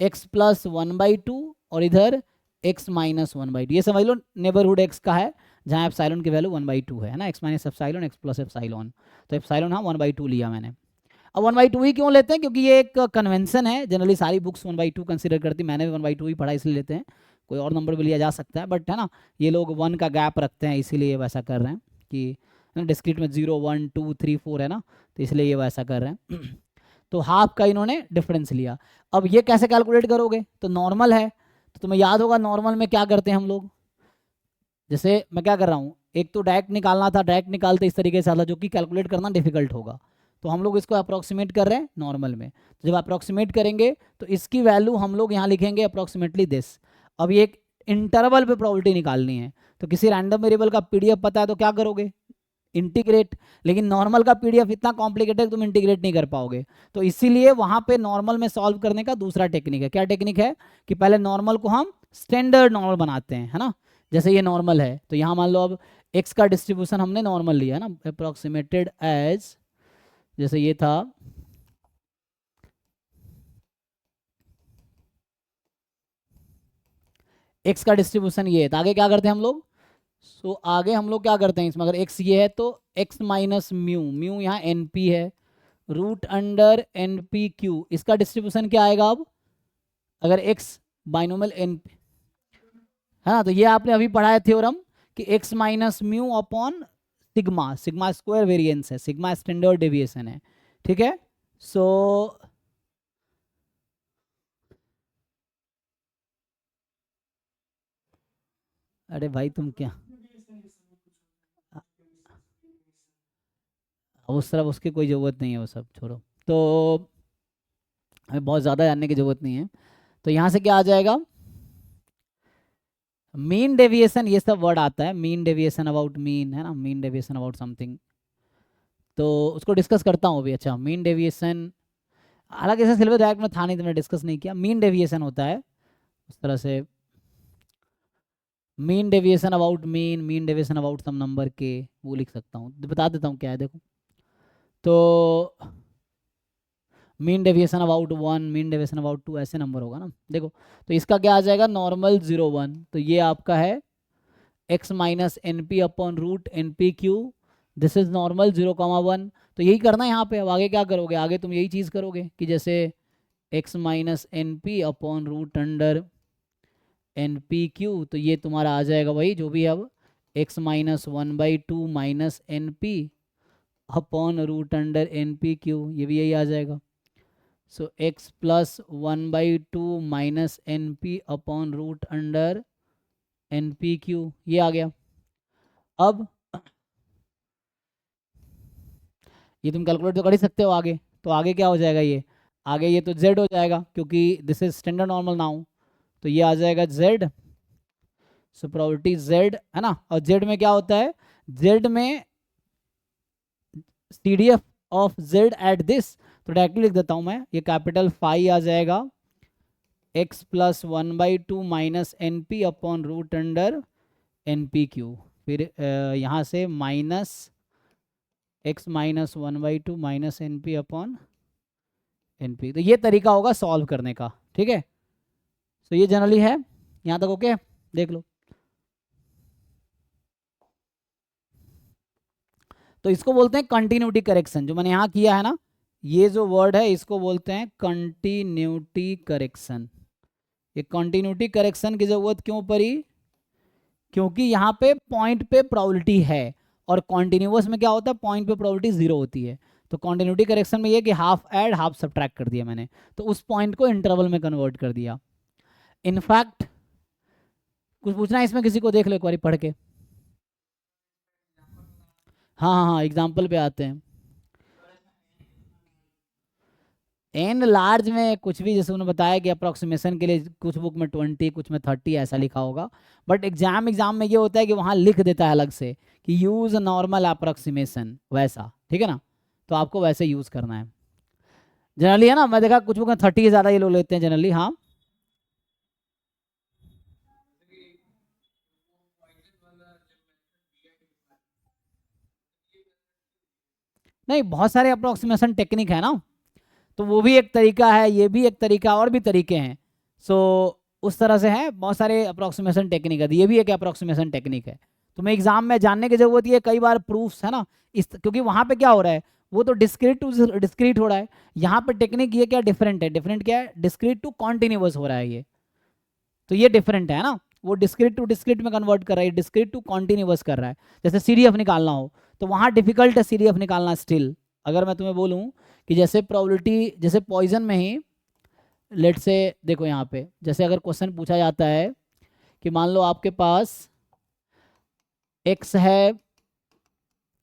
x प्लस 1/2 और इधर x माइनस 1/2, ये समझ लो नेबरहुड x का है जहाँ एप्सिलॉन की वैल्यू 1/2 है ना, x minus epsilon x plus epsilon, तो एप्सिलॉन हाँ 1/2 लिया मैंने। अब 1/2 ही क्यों लेते हैं, क्योंकि ये एक कन्वेंशन है, जनरली सारी बुक्स 1/2 कंसिडर करती, मैंने भी 1/2 ही पढ़ा इसलिए लेते हैं, कोई और नंबर भी लिया जा सकता है, बट है ना ये लोग 1 का गैप रखते हैं इसीलिए वैसा कर रहे हैं कि डिस्क्रीट में 0 1 2 3 4 है ना, तो इसलिए ये वैसा कर रहे हैं। तो हाफ का इन्होंने डिफरेंस लिया। अब ये कैसे कैलकुलेट करोगे, तो नॉर्मल है, तो तुम्हें याद होगा नॉर्मल में क्या करते हैं हम लोग, जैसे मैं क्या कर रहा हूँ, एक तो डायरेक्ट निकालना था, डायरेक्ट निकालते इस तरीके से आता जो कि कैलकुलेट करना डिफिकल्ट होगा, तो हम लोग इसको अप्रोक्सीमेट कर रहे हैं नॉर्मल में। तो जब अप्रोक्सीमेट करेंगे तो इसकी वैल्यू हम लोग यहाँ लिखेंगे अप्रोक्सीमेटली दिस। अब ये एक इंटरवल पे प्रोबेबिलिटी निकालनी है, तो किसी रैंडम वेरिएबल का पीडीएफ पता है तो क्या करोगे, इंटीग्रेट। लेकिन नॉर्मल का पीडीएफ इतना कॉम्प्लिकेटेड है तुम इंटीग्रेट नहीं कर पाओगे, तो इसीलिए वहाँ पे नॉर्मल में सॉल्व करने का दूसरा टेक्निक है। क्या टेक्निक है कि पहले नॉर्मल को हम स्टैंडर्ड नॉर्मल बनाते हैं, है ना। जैसे ये नॉर्मल है, तो यहाँ मान लो अब x का डिस्ट्रीब्यूशन हमने नॉर्मल लिया है ना, अप्रोक्सीमेटेड एज, जैसे ये था x का डिस्ट्रीब्यूशन ये है, तो आगे क्या करते हैं हम लोग, सो आगे हम लोग क्या करते हैं इसमें, अगर x ये है तो x माइनस म्यू, म्यू यहाँ np है, रूट अंडर npq, इसका डिस्ट्रीब्यूशन क्या आएगा अब, अगर x बाइनोमियल np है ना, तो ये आपने अभी पढ़ा है थ्योरम कि x minus mu upon sigma, sigma square variance है, सिग्मा स्टैंडर्ड डेविएशन है, ठीक है। सो अरे भाई तुम क्या उस तरफ उसकी कोई ज़रूरत नहीं है, वो सब छोड़ो। तो हमें बहुत ज़्यादा जानने की ज़रूरत नहीं है। तो यहाँ से क्या आ जाएगा, मीन डेविएशन, ये सब वर्ड आता है, मीन डेविएशन अबाउट मीन, है ना, मीन डेविएशन अबाउट समथिंग। तो उसको डिस्कस करता हूँ अभी। अच्छा, मीन डेविएशन, हालांकि ऐसा सिलेबस डायरेक्ट में था नहीं तो मैंने डिस्कस नहीं किया। मीन डेविएशन होता है उस तरह से, mean deviation about mean, mean deviation about some number के, वो लिख सकता हूँ, बता देता हूँ क्या है, देखो। तो mean deviation about 1, mean deviation about 2, ऐसे नंबर होगा ना। देखो तो इसका क्या आ जाएगा, नॉर्मल 0 1, तो ये आपका है x minus n p upon root n p q, this is normal 0,1। तो यही करना है यहाँ पे। अब आगे क्या करोगे, आगे तुम यही चीज़ करोगे कि जैसे x minus n p upon root under n p q, तो ये तुम्हारा आ जाएगा वही जो भी है अब, x minus 1/2 minus n p upon root under n p q, ये भी यही आ जाएगा। So x plus 1/2 minus n p upon root under n p q, ये आ गया। अब ये तुम कैलकुलेट तो कर ही सकते हो आगे। तो आगे क्या हो जाएगा, ये आगे ये तो z हो जाएगा क्योंकि this is standard normal now, तो ये आ जाएगा z। सो प्रोबेबिलिटी z, है ना, और z में क्या होता है, z में CDF of z at this, तो डायरेक्टली लिख देता हूँ मैं, ये कैपिटल फाई आ जाएगा x plus 1/2 minus n p upon root under n p q, फिर यहाँ से minus x minus 1/2 minus n p upon n p. तो ये तरीका होगा सॉल्व करने का, ठीक है। तो ये जनरली है, यहाँ तक ओके, देख लो। तो इसको बोलते हैं कंटिन्यूटी करेक्शन, जो मैंने यहाँ किया है ना, ये जो वर्ड है इसको बोलते हैं कंटिन्यूटी करेक्शन। ये कंटिन्यूटी करेक्शन की जरूरत क्यों पड़ी, क्योंकि यहाँ पे पॉइंट पे प्रोबेबिलिटी है, और कॉन्टिन्यूअस में क्या होता है, पॉइंट पे प्रोबेबिलिटी 0 होती है। तो कॉन्टिन्यूटी करेक्शन में ये कि हाफ ऐड हाफ सब्ट्रैक्ट कर दिया मैंने, तो उस पॉइंट को इंटरवल में कन्वर्ट कर दिया। इनफैक्ट कुछ पूछना है इसमें किसी को, देख लो एक बार पढ़ के। हाँ हाँ हाँ, एग्जाम्पल पे आते हैं। एन लार्ज में कुछ भी, जैसे उन्होंने बताया कि अप्रोक्सीमेशन के लिए कुछ बुक में 20, कुछ में 30 ऐसा लिखा होगा, बट एग्जाम में ये होता है कि वहाँ लिख देता है अलग से कि यूज़ नॉर्मल अप्रोक्सीमेशन, वैसा, ठीक है ना। तो आपको वैसे यूज़ करना है जनरली, है ना। मैं देखा कुछ बुक में 30 से ज़्यादा ये लोग लेते हैं जनरली। हाँ नहीं, बहुत सारे अप्रोक्सीमेशन टेक्निक है ना, तो वो भी एक तरीका है, ये भी एक तरीका, और भी तरीके हैं। सो उस तरह से है, बहुत सारे अप्रोक्सीमेशन टेक्निक है, ये भी एक अप्रोक्सीमेशन टेक्निक है। तो मैं एग्जाम में जानने की जरूरत ये, कई बार प्रूफ्स, है ना, इस क्योंकि वहाँ पे क्या हो रहा है, वो तो डिस्क्रीट टू डिस्क्रीट हो रहा है, यहाँ पे टेक्निक ये क्या डिफरेंट है, डिफरेंट क्या है, डिस्क्रीट टू कॉन्टिन्यूअस हो रहा है ये, तो ये डिफरेंट है ना। वो डिस्क्रीट टू डिस्क्रीट में कन्वर्ट कर रहा है, डिस्क्रीट टू कॉन्टिन्यूअस कर रहा है। जैसे CDF निकालना हो तो वहाँ डिफिकल्ट है CDF निकालना स्टिल। अगर मैं तुम्हें बोलूँ कि जैसे प्रोबेबिलिटी, जैसे पॉइजन में ही लेट से, देखो यहाँ पे जैसे अगर क्वेश्चन पूछा जाता है कि मान लो आपके पास x है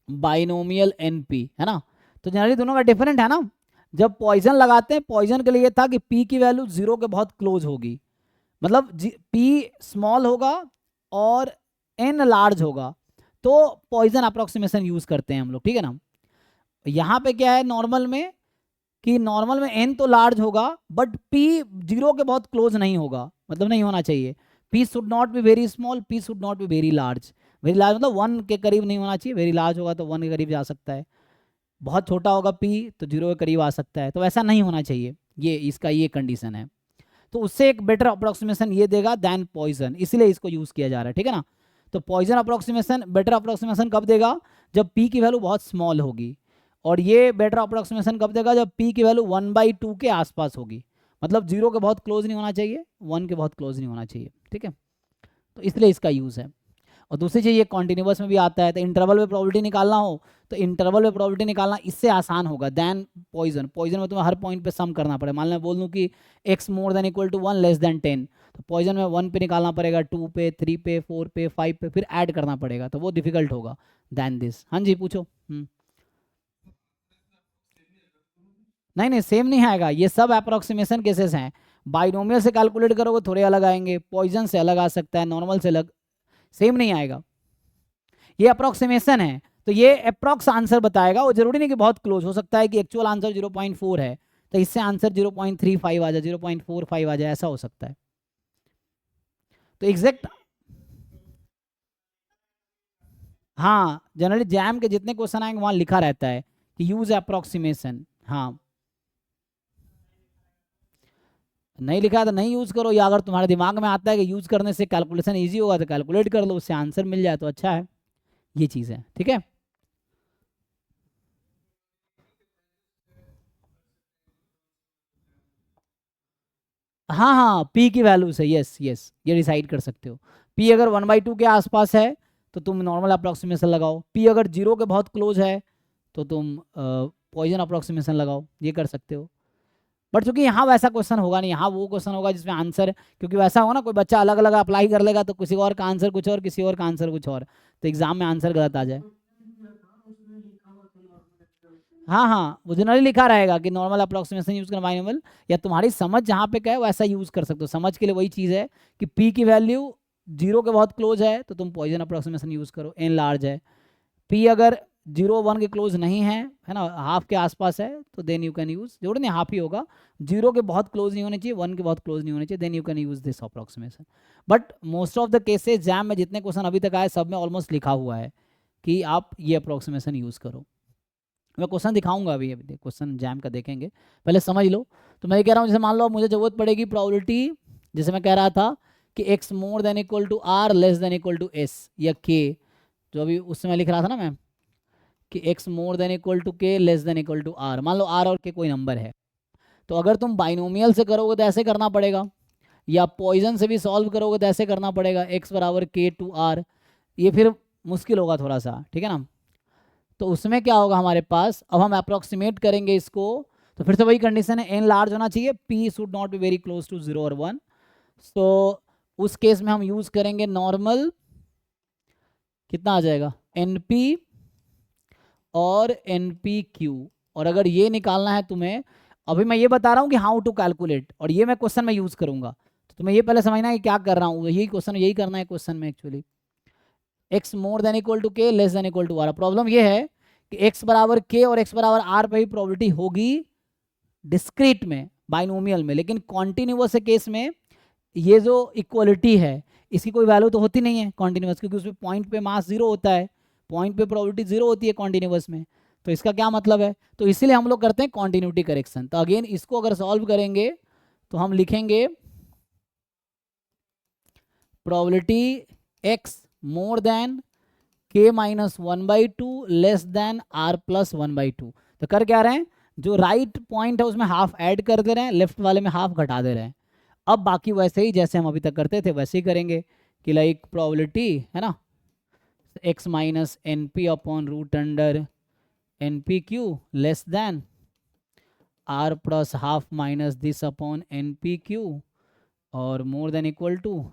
बाइनोमियल NP, है ना, तो जनरली दोनों का डिफरेंट है ना। जब पॉइजन लगाते हैं, पॉइजन के लिए ये था कि p की वैल्यू 0 के बहुत क्लोज होगी, मतलब p स्मॉल होगा और n लार्ज होगा, तो पॉइजन अप्रोक्सीमेशन यूज करते हैं हम लोग, ठीक है ना। यहाँ पे क्या है नॉर्मल में, कि नॉर्मल में n तो लार्ज होगा बट p 0 के बहुत क्लोज नहीं होगा, मतलब नहीं होना चाहिए। p should not be very small, p should not be very large. Very large मतलब 1 के करीब नहीं होना चाहिए, वेरी लार्ज होगा तो 1 के करीब जा सकता है, बहुत छोटा होगा p तो 0 के करीब आ सकता है, तो ऐसा नहीं होना चाहिए। ये इसका ये कंडीशन है, तो उससे एक बेटर अप्रोक्सीमेशन ये देगा दैन पॉइजन, इसलिए इसको यूज किया जा रहा है, ठीक है ना। तो पॉइजन अप्रोक्सीमेशन बेटर अप्रोक्सीमेशन कब देगा, जब p की वैल्यू बहुत स्मॉल होगी, और ये बेटर अप्रोक्सीमेशन कब देगा, जब p की वैल्यू 1/2 के आसपास होगी, मतलब 0 के बहुत क्लोज नहीं होना चाहिए, 1 के बहुत क्लोज नहीं होना चाहिए, ठीक है। तो इसलिए इसका यूज़ है। और दूसरी चीज़ ये कॉन्टिन्यूस में भी आता है, तो इंटरवल में प्रोबेबिलिटी निकालना हो तो इंटरवल में प्रोबेबिलिटी निकालना इससे आसान होगा देन पॉइजन। पॉइजन में तुम्हें हर पॉइंट पे सम करना पड़ेगा। मान लो बोल दूँ कि x more than equal to 1 less than 10, तो पॉइजन में 1 पे निकालना पड़ेगा, 2 पे, 3 पे, 4 पे, 5 पे, फिर ऐड करना पड़ेगा, तो वो डिफिकल्ट होगा देन दिस। हाँ जी पूछो। नहीं नहीं सेम नहीं आएगा, ये सब अप्रोक्सीमेशन केसेस हैं। बाइनोमियल से कैलकुलेट करोगे थोड़े अलग आएंगे, पॉइजन से अलग आ सकता है, नॉर्मल से अलग, सेम नहीं आएगा। ये अप्रोक्सीमेशन है, तो ये अप्रोक्स आंसर बताएगा, वो जरूरी नहीं कि बहुत क्लोज हो सकता है कि एक्चुअल आंसर 0.4 है तो इससे आंसर 0.35 आ जाए, 0.45 आ जाए, ऐसा हो सकता है। तो एग्जैक्ट, हाँ जनरली जैम के जितने क्वेश्चन आएंगे वहां लिखा रहता है कि यूज अप्रोक्सीमेशन। हाँ नहीं लिखा है तो नहीं यूज करो, या अगर तुम्हारे दिमाग में आता है कि यूज करने से कैलकुलेशन इजी होगा तो कैलकुलेट कर लो, उससे आंसर मिल जाए तो अच्छा है। ये चीज़ है, ठीक है। हाँ हाँ पी की वैल्यू से, यस यस ये डिसाइड कर सकते हो। पी अगर 1/2 के आसपास है तो तुम नॉर्मल अप्रोक्सीमेशन लगाओ, पी अगर 0 के बहुत क्लोज है तो तुम पॉइजन अप्रोक्सीमेशन लगाओ, ये कर सकते हो। बट चूंकि यहाँ वैसा क्वेश्चन होगा नहीं, यहाँ वो क्वेश्चन होगा जिसमें आंसर, क्योंकि वैसा होगा ना कोई बच्चा अलग अलग अप्लाई कर लेगा तो किसी और का आंसर कुछ और, किसी और का आंसर कुछ और, तो एग्जाम में आंसर गलत आ जाए। हाँ हाँ वो जनरली लिखा रहेगा कि नॉर्मल अप्रोक्सीमेशन यूज करना बाइनोमियल, या तुम्हारी समझ जहाँ पे कहे वैसा यूज कर सकते हो। समझ के लिए वही चीज़ है कि पी की वैल्यू 0 के बहुत क्लोज है तो तुम पॉइजन अप्रोक्सीमेशन यूज करो, एन लार्ज है। पी अगर 0 1 के क्लोज नहीं है ना, हाफ के आसपास है, तो देन यू कैन यूज, जरूर नहीं हाफ ही होगा, 0 के बहुत क्लोज नहीं होने चाहिए, 1 के बहुत क्लोज नहीं होने चाहिए, then you can use this approximation. But most of the cases exam में जितने क्वेश्चन अभी तक आए सब में ऑलमोस्ट लिखा हुआ है कि आप ये अप्रोक्सीमेशन यूज करो। मैं क्वेश्चन दिखाऊंगा अभी, अभी क्वेश्चन जैम का देखेंगे, पहले समझ लो। तो मैं ये कह रहा हूँ जैसे मान लो मुझे जरूरत पड़ेगी प्रोबेबिलिटी, जैसे मैं कह रहा था कि x more than equal to r less than equal to s या k, जो अभी उस समय लिख रहा था ना मैं कि x more than equal to k less than equal to r, मान लो r और k कोई नंबर है, तो अगर तुम बाइनोमियल से करोगे तो ऐसे करना पड़ेगा, या पॉइजन से भी सॉल्व करोगे तो ऐसे करना पड़ेगा, x बराबर k टू r, ये फिर मुश्किल होगा थोड़ा सा, ठीक है ना। तो उसमें क्या होगा हमारे पास, अब हम अप्रोक्सीमेट करेंगे इसको, तो फिर से वही कंडीशन है, एन लार्ज होना चाहिए, p should not be very close to 0 और 1। तो उस केस में हम यूज करेंगे नॉर्मल, कितना आ जाएगा एन पी और एन पी क्यू। और अगर ये निकालना है तुम्हें, अभी मैं ये बता रहा हूँ कि हाउ टू कैलकुलेट, और ये मैं क्वेश्चन में यूज करूंगा, तो तुम्हें ये पहले समझना है कि क्या कर रहा हूँ, यही क्वेश्चन यही करना है क्वेश्चन में actually. X more than equal to k less than equal to r, problem ये है कि एक्स बराबर के और एक्स बराबर आर पे ही प्रोबेबिलिटी होगी डिस्क्रीट में, बाइनोमियल में, लेकिन कॉन्टिन्यूअस केस में ये जो इक्वलिटी है इसकी कोई वैल्यू तो होती नहीं है कॉन्टिन्यूअस, क्योंकि उसमें पॉइंट पे मास 0 होता है, पॉइंट पे प्रोबेबिलिटी 0 होती है कॉन्टिन्यूअस में। तो इसका क्या मतलब है, तो इसीलिए हम लोग करते हैं कॉन्टिन्यूटी करेक्शन। तो अगेन इसको अगर सॉल्व करेंगे तो हम लिखेंगे probability x more than k minus 1/2 less than r plus 1/2। तो कर क्या रहे हैं, जो राइट पॉइंट है उसमें हाफ ऐड कर दे रहे हैं, लेफ्ट वाले में हाफ घटा दे रहे हैं। अब बाकी वैसे ही जैसे हम अभी तक करते थे वैसे ही करेंगे कि लाइक प्रोबेबिलिटी है ना, x minus n p upon root under n p q less than r plus half minus this upon n p q और मोर देन इक्वल टू,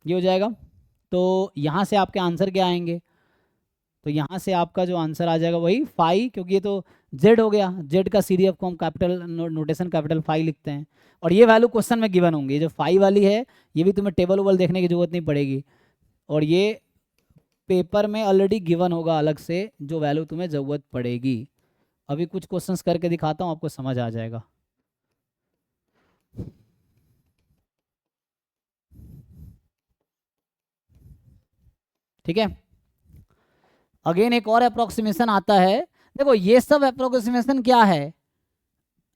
ये हो जाएगा। तो यहाँ से आपके आंसर क्या आएंगे, तो यहाँ से आपका जो आंसर आ जाएगा वही फाई, क्योंकि ये तो जेड हो गया, जेड का सीडीएफ को हम कैपिटल नोटेशन कैपिटल फाई लिखते हैं, और ये वैल्यू क्वेश्चन में गिवन होंगी, ये जो फाई वाली है ये भी तुम्हें टेबल वोबल देखने की जरूरत नहीं पड़ेगी, और ये पेपर में ऑलरेडी गिवन होगा अलग से जो वैल्यू तुम्हें ज़रूरत पड़ेगी। अभी कुछ क्वेश्चंस करके दिखाता हूँ, आपको समझ आ जाएगा। ठीक है, अगेन एक और अप्रोक्सीमेशन आता है। देखो ये सब अप्रोक्सीमेशन क्या है,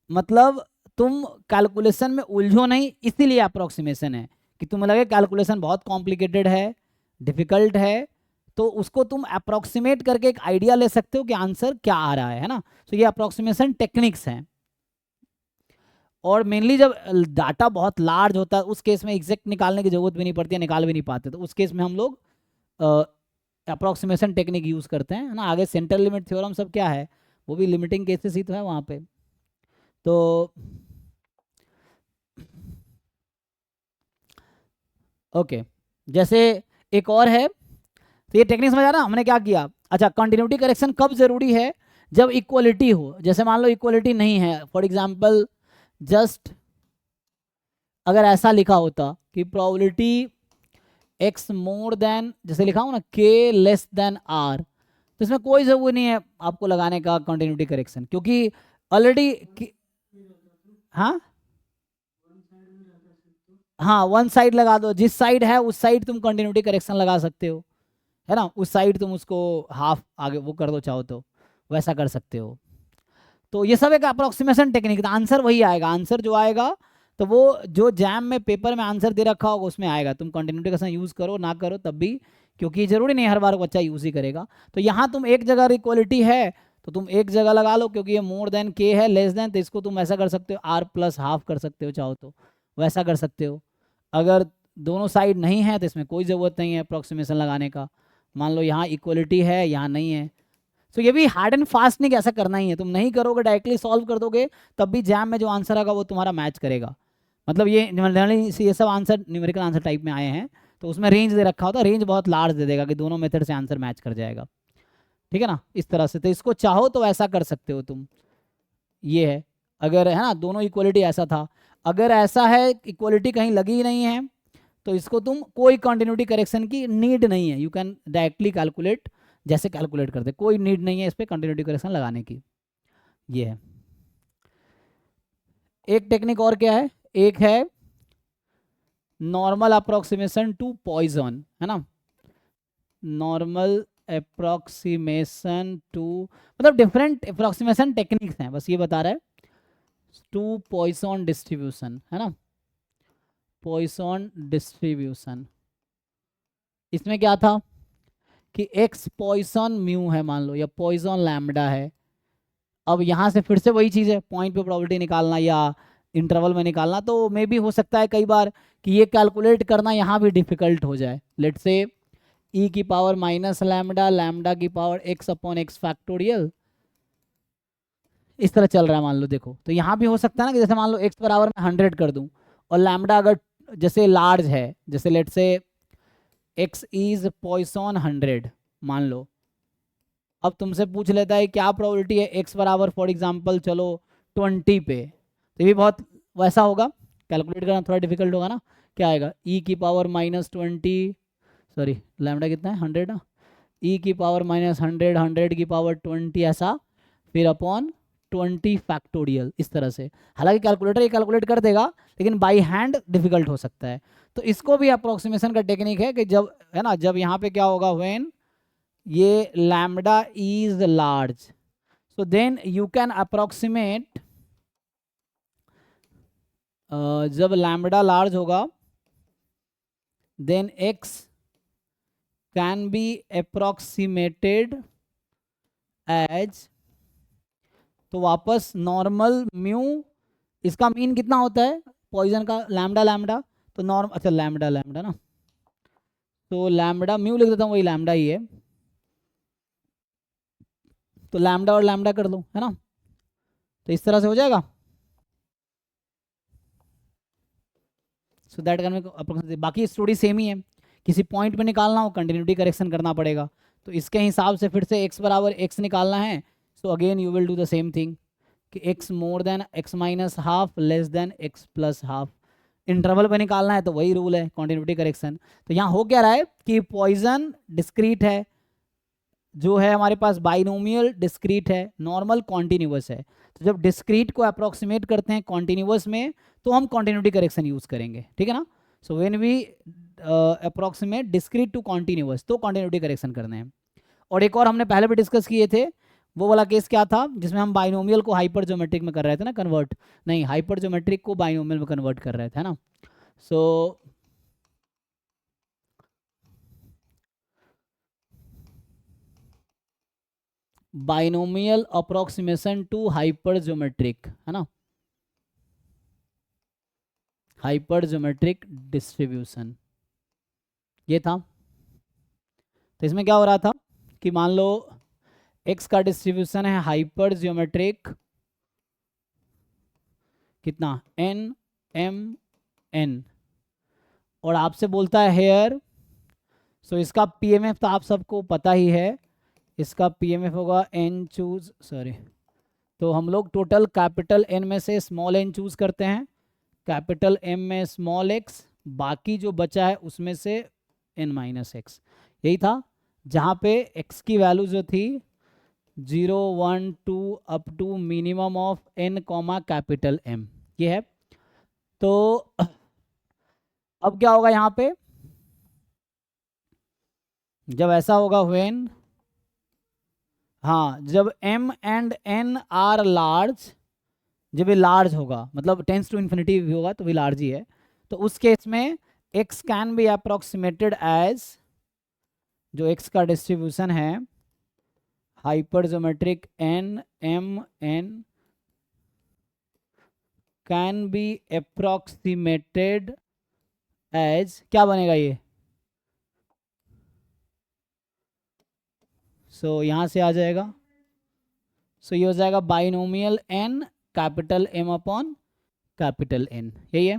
मतलब तुम कैलकुलेशन में उलझो नहीं, इसीलिए अप्रोक्सीमेशन है कि तुम्हें लगे कैलकुलेशन बहुत कॉम्प्लिकेटेड है, डिफिकल्ट है, तो उसको तुम अप्रोक्सीमेट करके एक आइडिया ले सकते हो कि आंसर क्या आ रहा है ना। तो ये अप्रोक्सीमेशन टेक्निक्स हैं। और मेनली जब डाटा बहुत लार्ज होता है उस केस में एग्जैक्ट निकालने की जरूरत भी नहीं पड़ती है, निकाल भी नहीं पाते, तो उस केस में हम लोग अप्रोक्सीमेशन टेक्निक यूज करते हैं, है ना। आगे सेंट्रल लिमिट थ्योरम सब क्या है, वो भी लिमिटिंग केसेस ही तो है वहाँ पे। तो ओके, जैसे एक और है, तो ये टेक्निक समझ आ रहा, हमने क्या किया। अच्छा, कंटिन्यूटी करेक्शन कब जरूरी है, जब इक्वलिटी हो। जैसे मान लो इक्वलिटी नहीं है, फॉर एग्जांपल जस्ट अगर ऐसा लिखा होता कि प्रोबेबिलिटी x मोर देन, जैसे लिखा हूं ना k लेस देन r, तो इसमें कोई जरूरत नहीं है आपको लगाने का कंटिन्यूटी करेक्शन, क्योंकि ऑलरेडी, हाँ हाँ वन साइड लगा दो, जिस साइड है उस साइड तुम कंटिन्यूटी करेक्शन लगा सकते हो, है ना। उस साइड तुम उसको हाफ आगे वो कर दो, चाहो तो वैसा कर सकते हो। तो ये सब एक अप्रोक्सीमेशन टेक्निक, आंसर वही आएगा, आंसर जो आएगा तो वो जो जैम में पेपर में आंसर दे रखा होगा उसमें आएगा, तुम कंटिन्यूटी करेक्शन यूज करो ना करो तब भी, क्योंकि जरूरी नहीं हर बार बच्चा यूज ही करेगा। तो यहाँ तुम एक जगह इक्वलिटी है तो तुम एक जगह लगा लो, क्योंकि ये मोर देन के है, लेस देन, तो इसको तुम ऐसा कर सकते हो आर प्लस हाफ कर सकते हो, चाहो तो वैसा कर सकते हो। अगर दोनों साइड नहीं है तो इसमें कोई ज़रूरत नहीं है अप्रोक्सीमेशन लगाने का। मान लो यहाँ इक्वलिटी है, यहाँ नहीं है, तो ये भी हार्ड एंड फास्ट नहीं कि ऐसा करना ही है, तुम नहीं करोगे डायरेक्टली सॉल्व कर दोगे तब भी जैम में जो आंसर आएगा वो तुम्हारा मैच करेगा। मतलब ये सब आंसर न्यूमेरिकल आंसर टाइप में आए हैं, तो उसमें रेंज दे रखा होता है, रेंज बहुत लार्ज दे देगा कि दोनों मेथड से आंसर मैच कर जाएगा, ठीक है ना, इस तरह से। तो इसको चाहो तो ऐसा कर सकते हो तुम, ये है। अगर है ना दोनों इक्वलिटी ऐसा था, अगर ऐसा है इक्वलिटी कहीं लगी ही नहीं है तो इसको तुम कोई कंटिन्यूटी करेक्शन की नीड नहीं है, यू कैन डायरेक्टली कैलकुलेट, जैसे कैलकुलेट करते, कोई नीड नहीं है इस पर कंटिन्यूटी करेक्शन लगाने की, ये है। एक टेक्निक और क्या है, एक है नॉर्मल अप्रोक्सीमेशन टू पॉइजन, है ना। नॉर्मल अप्रोक्सीमेशन टू, मतलब डिफरेंट अप्रोक्सीमेशन टेक्निक्स हैं, बस ये बता रहा है, टू पॉइसन डिस्ट्रीब्यूशन, है ना, पॉइसन डिस्ट्रीब्यूशन। इसमें क्या था कि एक्स पॉइसन म्यू है मान लो, या पॉइसन लैम्डा है। अब यहाँ से फिर से वही चीज़ है, पॉइंट पे प्रोबेबिलिटी निकालना या इंटरवल में निकालना, तो मे भी हो सकता है कई बार कि ये कैलकुलेट करना यहाँ भी डिफिकल्ट हो जाए। लेट से ई की पावर माइनस लैम्डा, लैम्डा की power x upon x factorial, इस तरह चल रहा है मान लो, देखो तो यहाँ भी हो सकता है ना कि जैसे मान लो एक्स बराबर मैं 100 कर दूँ और लैम्डा अगर जैसे लार्ज है, जैसे लेट से एक्स इज पॉइसन 100 मान लो, अब तुमसे पूछ लेता है क्या प्रोबेबिलिटी है एक्स बराबर फॉर एग्जांपल चलो 20 पे, तो ये भी बहुत वैसा होगा, कैलकुलेट करना थोड़ा डिफिकल्ट होगा ना। क्या आएगा, ई की पावर -20, सॉरी लैम्डा कितना है 100 ना, ई की पावर -100, 100 की पावर 20 ऐसा, फिर अपॉन 20 फैक्टोरियल, इस तरह से। हालांकि कैलकुलेटर ये कैलकुलेट कर देगा, लेकिन बाई हैंड डिफिकल्ट हो सकता है। तो इसको भी अप्रोक्सीमेशन का टेक्निक है कि जब, है ना, जब यहाँ पे क्या होगा, व्हेन ये lambda is large, so then you can approximate, जब लैम्डा लार्ज होगा then x can be approximated as, तो वापस नॉर्मल म्यू, इसका मीन कितना होता है पॉइजन का, लैम्डा लैम्डा, तो नॉर्म, अच्छा लैम्डा लैम्डा ना, तो लैम्डा म्यू लिख देता हूँ, वही लैम्डा ही है, तो लैम्डा और लैम्डा कर दो, है ना, तो इस तरह से हो जाएगा। सो दैट कैन, बाकी स्टोरी सेम ही है, किसी पॉइंट पे निकालना हो कंटिन्यूटी करेक्शन करना पड़ेगा, तो इसके हिसाब से फिर से x बराबर x निकालना है, so again you will do the same thing कि x more then x minus half less than x plus half, interval पे निकालना है तो वही रूल है कंटिन्यूटी करेक्शन। तो यहाँ हो क्या रहा है कि पॉइजन डिस्क्रीट है, जो है हमारे पास बाइनोमियल डिस्क्रीट है, नॉर्मल कॉन्टिन्यूस है, तो जब डिस्क्रीट को अप्रोक्सीमेट करते हैं कॉन्टिन्यूस में तो हम कॉन्टिन्यूटी करेक्शन यूज करेंगे, ठीक है ना। So when we approximate discrete to continuous तो कॉन्टिन्यूटी करेक्शन करने हैं। और एक और हमने पहले भी डिस्कस किए थे, वो वाला केस क्या था जिसमें हम बाइनोमियल को हाइपर ज्योमेट्रिक में कर रहे थे ना कन्वर्ट, नहीं हाइपर ज्योमेट्रिक को बाइनोमियल में कन्वर्ट कर रहे थे ना। So binomial approximation to hyper geometric, है ना। हाइपर ज्योमेट्रिक डिस्ट्रीब्यूशन, ये था। तो इसमें क्या हो रहा था कि मान लो एक्स का डिस्ट्रीब्यूशन है हाइपर ज्योमेट्रिक, कितना, एन एम एन, और आपसे बोलता है हेयर, सो इसका पीएमएफ तो आप सबको पता ही है, इसका पीएमएफ होगा एन चूज, सॉरी, तो हम लोग टोटल कैपिटल एन में से स्मॉल एन चूज करते हैं, कैपिटल एम में स्मॉल एक्स, बाकी जो बचा है उसमें से एन माइनस एक्स, यही था। जहाँ पे एक्स की वैल्यू जो थी 0 1 2 up to minimum of n comma capital M, ये है। तो अब क्या होगा यहाँ पे, जब ऐसा होगा व्हेन, हाँ, जब m and n are large, जब ये लार्ज होगा मतलब टेंस टू इन्फिनिटी भी होगा तो भी लार्ज ही है, तो उस केस में x can be approximated as, जो x का डिस्ट्रीब्यूशन है hypergeometric n m n can be approximated as, क्या बनेगा ये, यहाँ से आ जाएगा, ये हो जाएगा binomial n capital M upon capital N, यही है।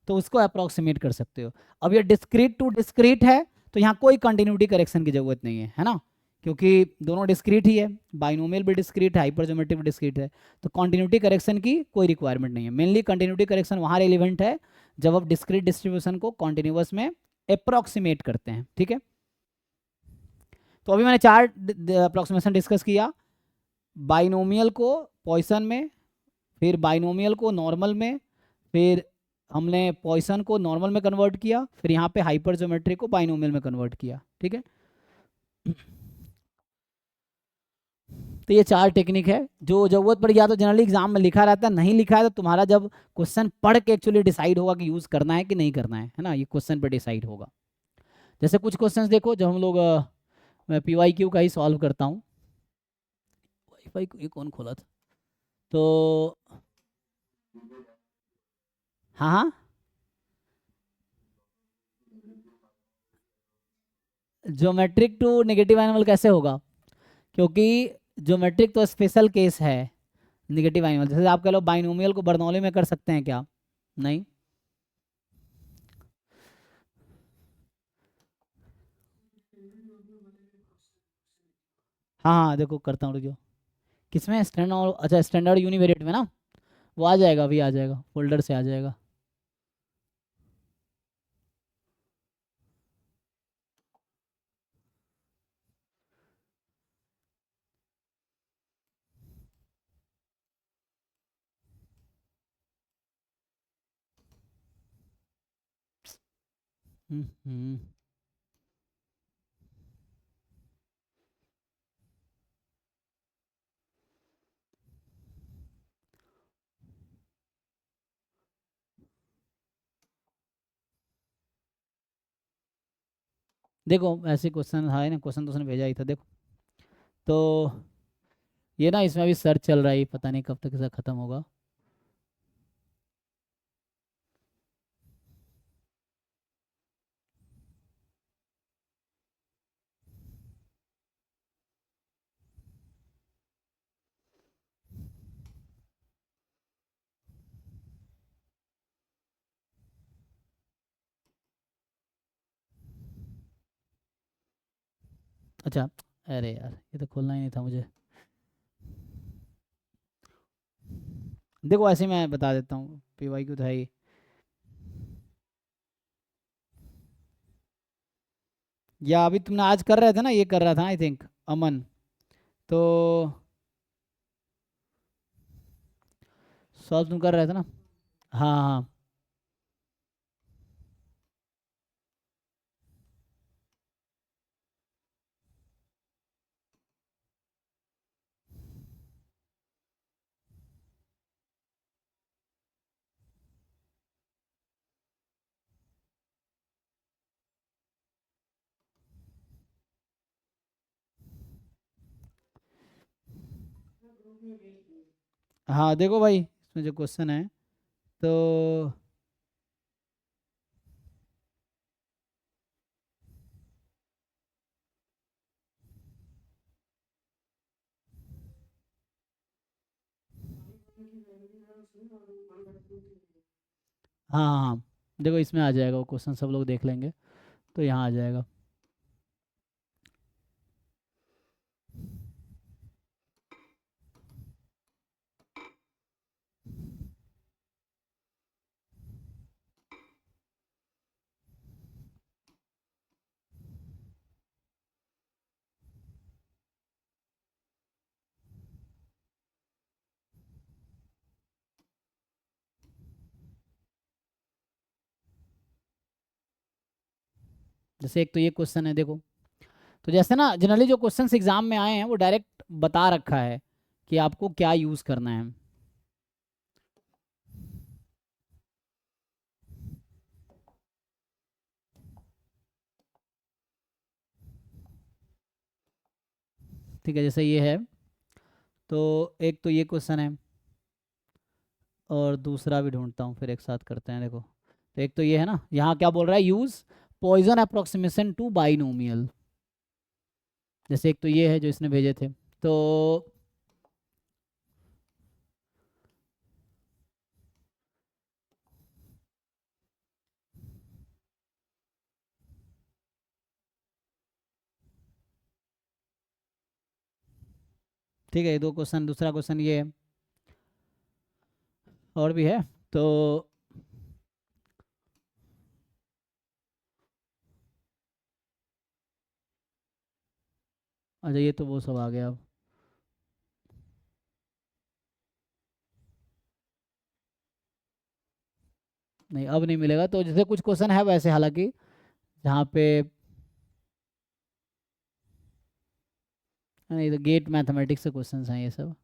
तो उसको अप्रोक्सीमेट कर सकते हो। अब ये डिस्क्रीट टू डिस्क्रीट है तो यहाँ कोई कंटिन्यूटी करेक्शन की जरूरत नहीं है ना, क्योंकि दोनों डिस्क्रीट ही है, बाइनोमियल भी डिस्क्रीट है, हाइपरज्योमेट्रिक भी डिस्क्रीट है, तो कंटिन्यूटी करेक्शन की कोई रिक्वायरमेंट नहीं है। मेनली कंटिन्यूटी करेक्शन वहाँ रेलिवेंट है जब आप डिस्क्रीट डिस्ट्रीब्यूशन को कॉन्टिन्यूस में अप्रोक्सीमेट करते हैं, ठीक है। तो अभी मैंने 4 अप्रोक्सीमेशन डिस्कस किया, बाइनोमियल को पॉइसन में, फिर बाइनोमियल को नॉर्मल में, फिर हमने पॉइसन को नॉर्मल में कन्वर्ट किया, फिर यहाँ पे हाइपर ज्योमेट्री को बाइनोमियल में कन्वर्ट किया, ठीक है। तो ये 4 टेक्निक है, जो जरूरत पड़ गया तो जनरली एग्जाम में लिखा रहता है, नहीं लिखा है तो तुम्हारा जब क्वेश्चन पढ़ के एक्चुअली डिसाइड होगा कि यूज करना है कि नहीं करना है ना, ये क्वेश्चन पे डिसाइड होगा। जैसे कुछ क्वेश्चंस देखो जब हम लोग मैं PYQ का ही सॉल्व करता हूँ, वाईफाई ये कौन खोला था, तो हाँ हाँ, ज्योमेट्रिक टू नेगेटिव एनिमल कैसे होगा, क्योंकि ज्योमेट्रिक तो स्पेशल केस है, नेगेटिव एनिमल जैसे आप कह लो बाइनोमियल को बर्नौली में कर सकते हैं क्या, नहीं। हाँ हाँ देखो करता हूँ, रुको, किसमें, स्टैंडर्ड, अच्छा स्टैंडर्ड यूनिवेरिएट में ना, वो आ जाएगा, अभी आ जाएगा, फोल्डर से आ जाएगा। हम्म। देखो ऐसे क्वेश्चन है ना, क्वेश्चन तो उसने भेजा ही था, देखो तो ये ना, इसमें अभी सर्च चल रहा है, पता नहीं कब तक इसका खत्म होगा। अच्छा, अरे यार ये तो खोलना ही नहीं था मुझे, देखो ऐसे ही मैं बता देता हूँ, PYQ तो है ही, या अभी तुमने आज कर रहे थे ना, ये कर रहा था आई थिंक अमन, तो सॉल्व तुम कर रहे थे ना, हाँ हाँ। हाँ देखो भाई, इसमें जो क्वेश्चन है, तो हाँ हाँ हाँ, देखो इसमें आ जाएगा वो क्वेश्चन, सब लोग देख लेंगे तो यहाँ आ जाएगा। जैसे एक तो ये क्वेश्चन है देखो, तो जैसे ना जनरली जो क्वेश्चंस एग्जाम में आए हैं वो डायरेक्ट बता रखा है कि आपको क्या यूज़ करना है। ठीक है, जैसे ये है, तो एक तो ये क्वेश्चन है और दूसरा भी ढूंढता हूँ, फिर एक साथ करते हैं। देखो तो एक तो ये है ना, यहाँ क्या बोल रहा है, use Poisson approximation to binomial. जैसे एक तो ये है जो इसने भेजे थे, तो ठीक है, ये दो क्वेश्चन, दूसरा क्वेश्चन ये है, और भी है तो अच्छा ये तो वो सब आ गया अब। नहीं अब नहीं मिलेगा, तो जैसे कुछ क्वेश्चन है वैसे हालांकि, जहाँ पे नहीं, तो गेट मैथमेटिक्स से क्वेश्चन हैं ये सब।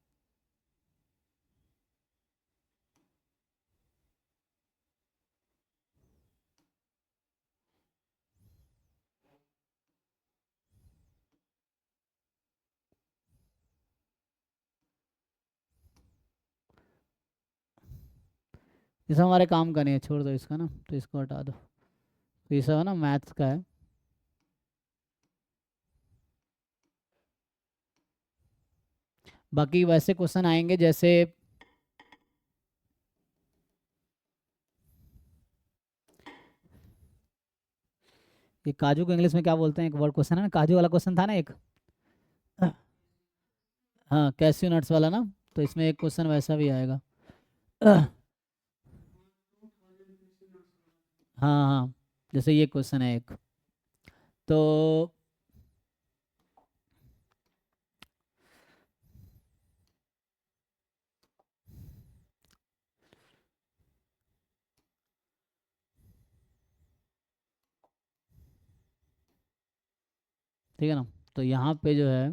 ये सब हमारे काम का नहीं है, छोड़ दो इसका ना, तो इसको हटा दो। तो ये सब है ना मैथ्स का है। बाकी वैसे क्वेश्चन आएंगे जैसे ये काजू को इंग्लिश में क्या बोलते हैं, एक वर्ड क्वेश्चन है ना, काजू वाला क्वेश्चन था ना एक। हाँ कैस्यू नट्स वाला ना, तो इसमें एक क्वेश्चन वैसा भी आएगा। हाँ हाँ, जैसे ये क्वेश्चन है एक, तो ठीक है ना, तो यहाँ पे जो है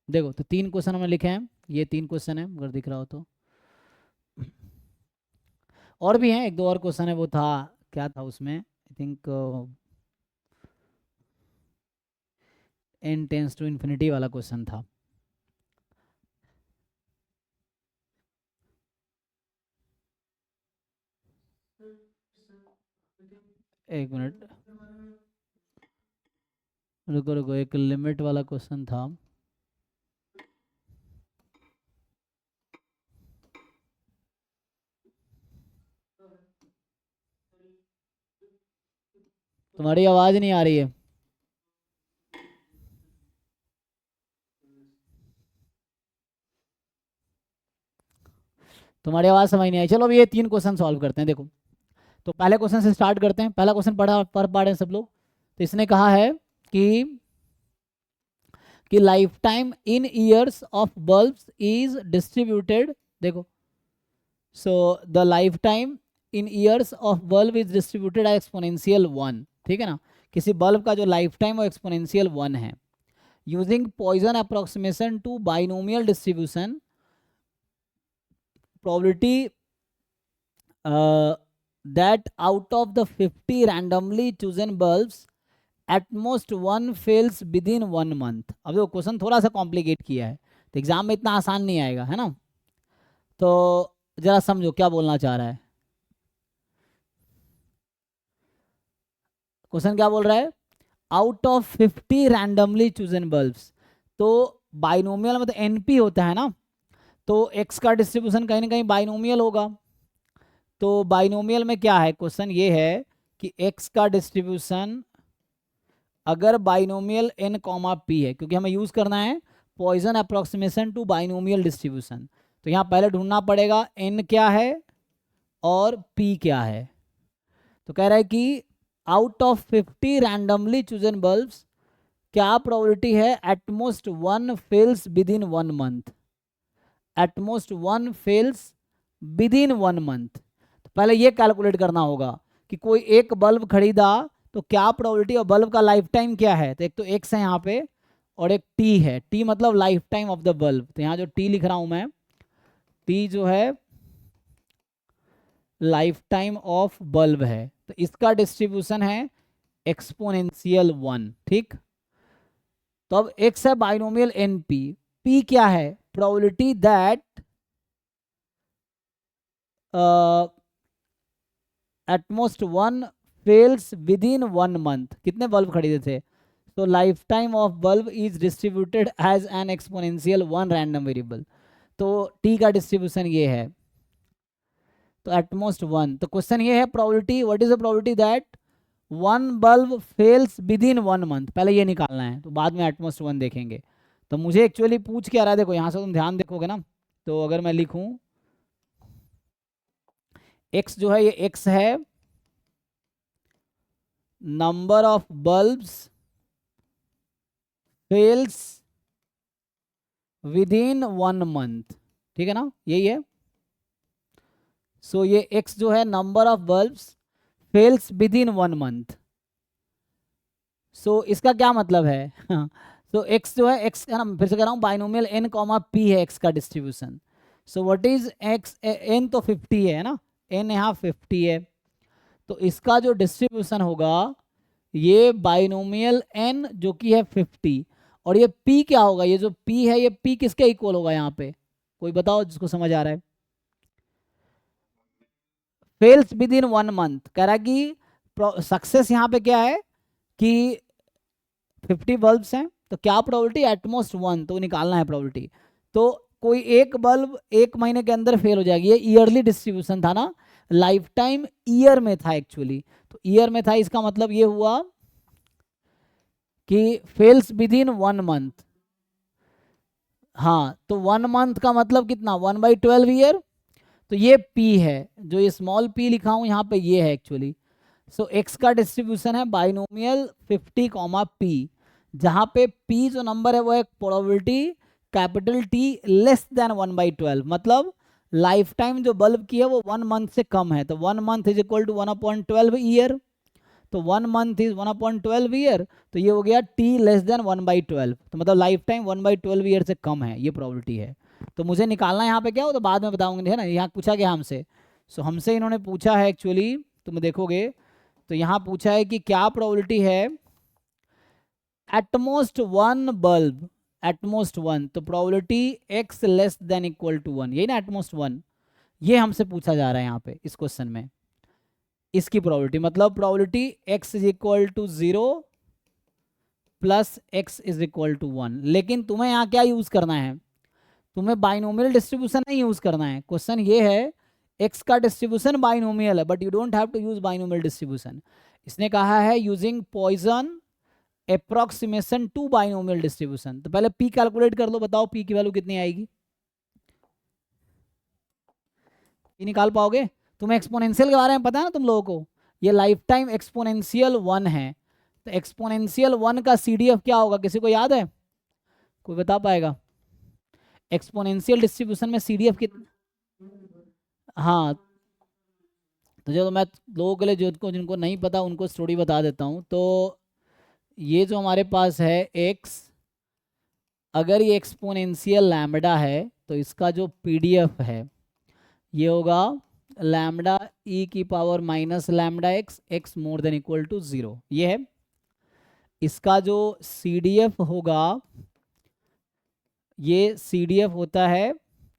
देखो, तो तीन क्वेश्चन हमने लिखे हैं, ये तीन क्वेश्चन है अगर दिख रहा हो तो। और भी हैं, एक दो और क्वेश्चन है, वो था क्या था उसमें, I think n tends to infinity वाला क्वेश्चन था। एक मिनट, रुको रुको, एक लिमिट वाला क्वेश्चन था। तुम्हारी आवाज़ नहीं आ रही है। तुम्हारी आवाज़ समझ नहीं आई, चलो अभी ये तीन क्वेश्चन सॉल्व करते हैं। देखो तो पहले क्वेश्चन से स्टार्ट करते हैं, पहला क्वेश्चन पढ़ पा रहे हैं सब लोग। तो इसने कहा है कि life time in years of bulbs is distributed. देखो, so the life time in years of bulb is distributed exponential 1। ठीक है ना, किसी बल्ब का जो लाइफ टाइम वो एक्सपोनेंशियल 1 है। Using Poisson approximation to binomial distribution, probability that out of the 50 randomly chosen bulbs at most one fails within 1 month। अब देखो क्वेश्चन थोड़ा सा कॉम्प्लिकेट किया है, तो एग्जाम में इतना आसान नहीं आएगा, है ना। तो जरा समझो क्या बोलना चाह रहा है। क्वेश्चन क्या बोल रहा है, out of 50 randomly chosen bulbs, तो बाइनोमियल मतलब एनपी होता है ना, तो एक्स का डिस्ट्रीब्यूशन कहीं ना कहीं बाइनोमियल होगा। तो बाइनोमियल में क्या है, क्वेश्चन ये है कि एक्स का डिस्ट्रीब्यूशन अगर बाइनोमियल एन कॉमा पी है, क्योंकि हमें यूज करना है Poisson approximation to binomial distribution, तो यहाँ पहले ढूंढना पड़ेगा एन क्या है और पी क्या है। तो कह रहा है कि out of 50 randomly chosen bulbs क्या प्रोबेबिलिटी है at most one fails within 1 month, at most one fails within 1 month. तो पहले ये कैलकुलेट करना होगा कि कोई एक बल्ब खरीदा तो क्या प्रोबेबिलिटी, और बल्ब का लाइफ टाइम क्या है, तो एक तो एक्स है यहाँ पे और एक टी है, टी मतलब life time of the bulb, तो यहाँ जो टी लिख रहा हूं मैं, टी जो है लाइफ टाइम ऑफ बल्ब है, तो इसका डिस्ट्रीब्यूशन है एक्सपोनेंशियल 1, ठीक। तो अब एक्स है बाइनोमियल एन पी, पी क्या है, probability that at most one fails within 1 month, कितने बल्ब खरीदे थे, तो lifetime of bulb is distributed as an exponential 1 random variable, तो टी का डिस्ट्रीब्यूशन ये है, तो एटमोस्ट 1। तो क्वेश्चन ये है probability, what is the probability that 1 bulb fails within 1 month, पहले ये निकालना है, तो बाद में एटमोस्ट 1 देखेंगे। तो मुझे एक्चुअली पूछ क्या रहा है, देखो यहाँ से तुम ध्यान देखोगे ना, तो अगर मैं लिखूं x जो है ये x है number of bulbs fails within 1 month, ठीक है ना, यही है। सो ये x जो है number of bulbs fails within 1 month, so इसका क्या मतलब है तो x जो है, x है ना, फिर से कह रहा हूँ बाइनोमियल n कॉमा p है x का distribution, so what is x, n तो 50 है ना, n यहाँ 50 है, तो इसका जो डिस्ट्रीब्यूशन होगा ये बाइनोमियल n जो कि है 50, और ये p क्या होगा, ये जो p है ये p किसके इक्वल होगा यहाँ पे, कोई बताओ जिसको समझ आ रहा है। फेल्स विद इन 1 मंथ, कह रहा है कि सक्सेस यहाँ पे क्या है कि 50 बल्ब्स हैं, तो क्या प्रोबेबिलिटी, एटमोस्ट 1, तो निकालना है प्रोबेबिलिटी। तो कोई एक बल्ब 1 महीने के अंदर फेल हो जाएगी, ये ईयरली डिस्ट्रीब्यूशन था ना, लाइफ टाइम ईयर में था एक्चुअली, तो ईयर में था, इसका मतलब ये हुआ कि फेल्स विद इन 1 मंथ। हाँ, तो 1 मंथ का मतलब कितना, 1/12 ईयर, तो ये p है, जो ये स्मॉल p लिखा हूं यहाँ पे ये है एक्चुअली। सो x का डिस्ट्रीब्यूशन है बाइनोमियल 50 कॉमा p, जहाँ पे p जो नंबर है वो है probability capital T less than 1/12, मतलब लाइफ टाइम जो बल्ब की है वो 1 मंथ से कम है, तो 1 month is equal to 1/12 year, तो 1 मंथ इज 1/12 ईयर, तो ये हो गया t लेस देन 1/12, तो मतलब लाइफ टाइम 1/12 ईयर से कम है, ये प्रोबेबिलिटी है। तो मुझे निकालना यहाँ पे क्या हो, तो बाद में बताऊंगे, है ना, यहाँ पूछा गया हमसे, सो हमसे इन्होंने पूछा है एक्चुअली, तुम देखोगे तो यहाँ पूछा है कि क्या प्रोबेबिलिटी है एटमोस्ट 1 बल्ब, एटमोस्ट 1, तो probability x less than equal to 1, यही ना एटमोस्ट 1, ये हमसे पूछा जा रहा है यहाँ पे इस क्वेश्चन में, इसकी प्रोबेबिलिटी मतलब probability x is equal to 0 plus x is equal to 1, लेकिन तुम्हें यहाँ क्या यूज करना है, तुम्हें बाइनोमियल डिस्ट्रीब्यूशन नहीं यूज करना है, क्वेश्चन ये है x का डिस्ट्रीब्यूशन बाइनोमियल है, but you don't have to use binomial distribution, इसने कहा है using Poisson approximation to binomial distribution. तो पहले p कैलकुलेट कर लो, बताओ p की वैल्यू कितनी आएगी, p निकाल पाओगे, तुम्हें एक्सपोनेंशियल के बारे में पता है ना तुम लोगों को, ये लाइफ टाइम एक्सपोनेंशियल 1 है, तो एक्सपोनेंशियल 1 का CDF क्या होगा, किसी को याद है, कोई बता पाएगा, एक्सपोनेंशियल डिस्ट्रीब्यूशन में CDF कितना, हाँ, तो जो मैं लोगों के लिए जिनको जिनको नहीं पता उनको स्टोरी बता देता हूँ, तो ये जो हमारे पास है x, अगर ये एक्सपोनेंशियल लैम्बडा है तो इसका जो PDF है ये होगा लैम्बडा e की power minus lambda x more than equal to 0, ये है। इसका जो CDF होगा, ये CDF होता है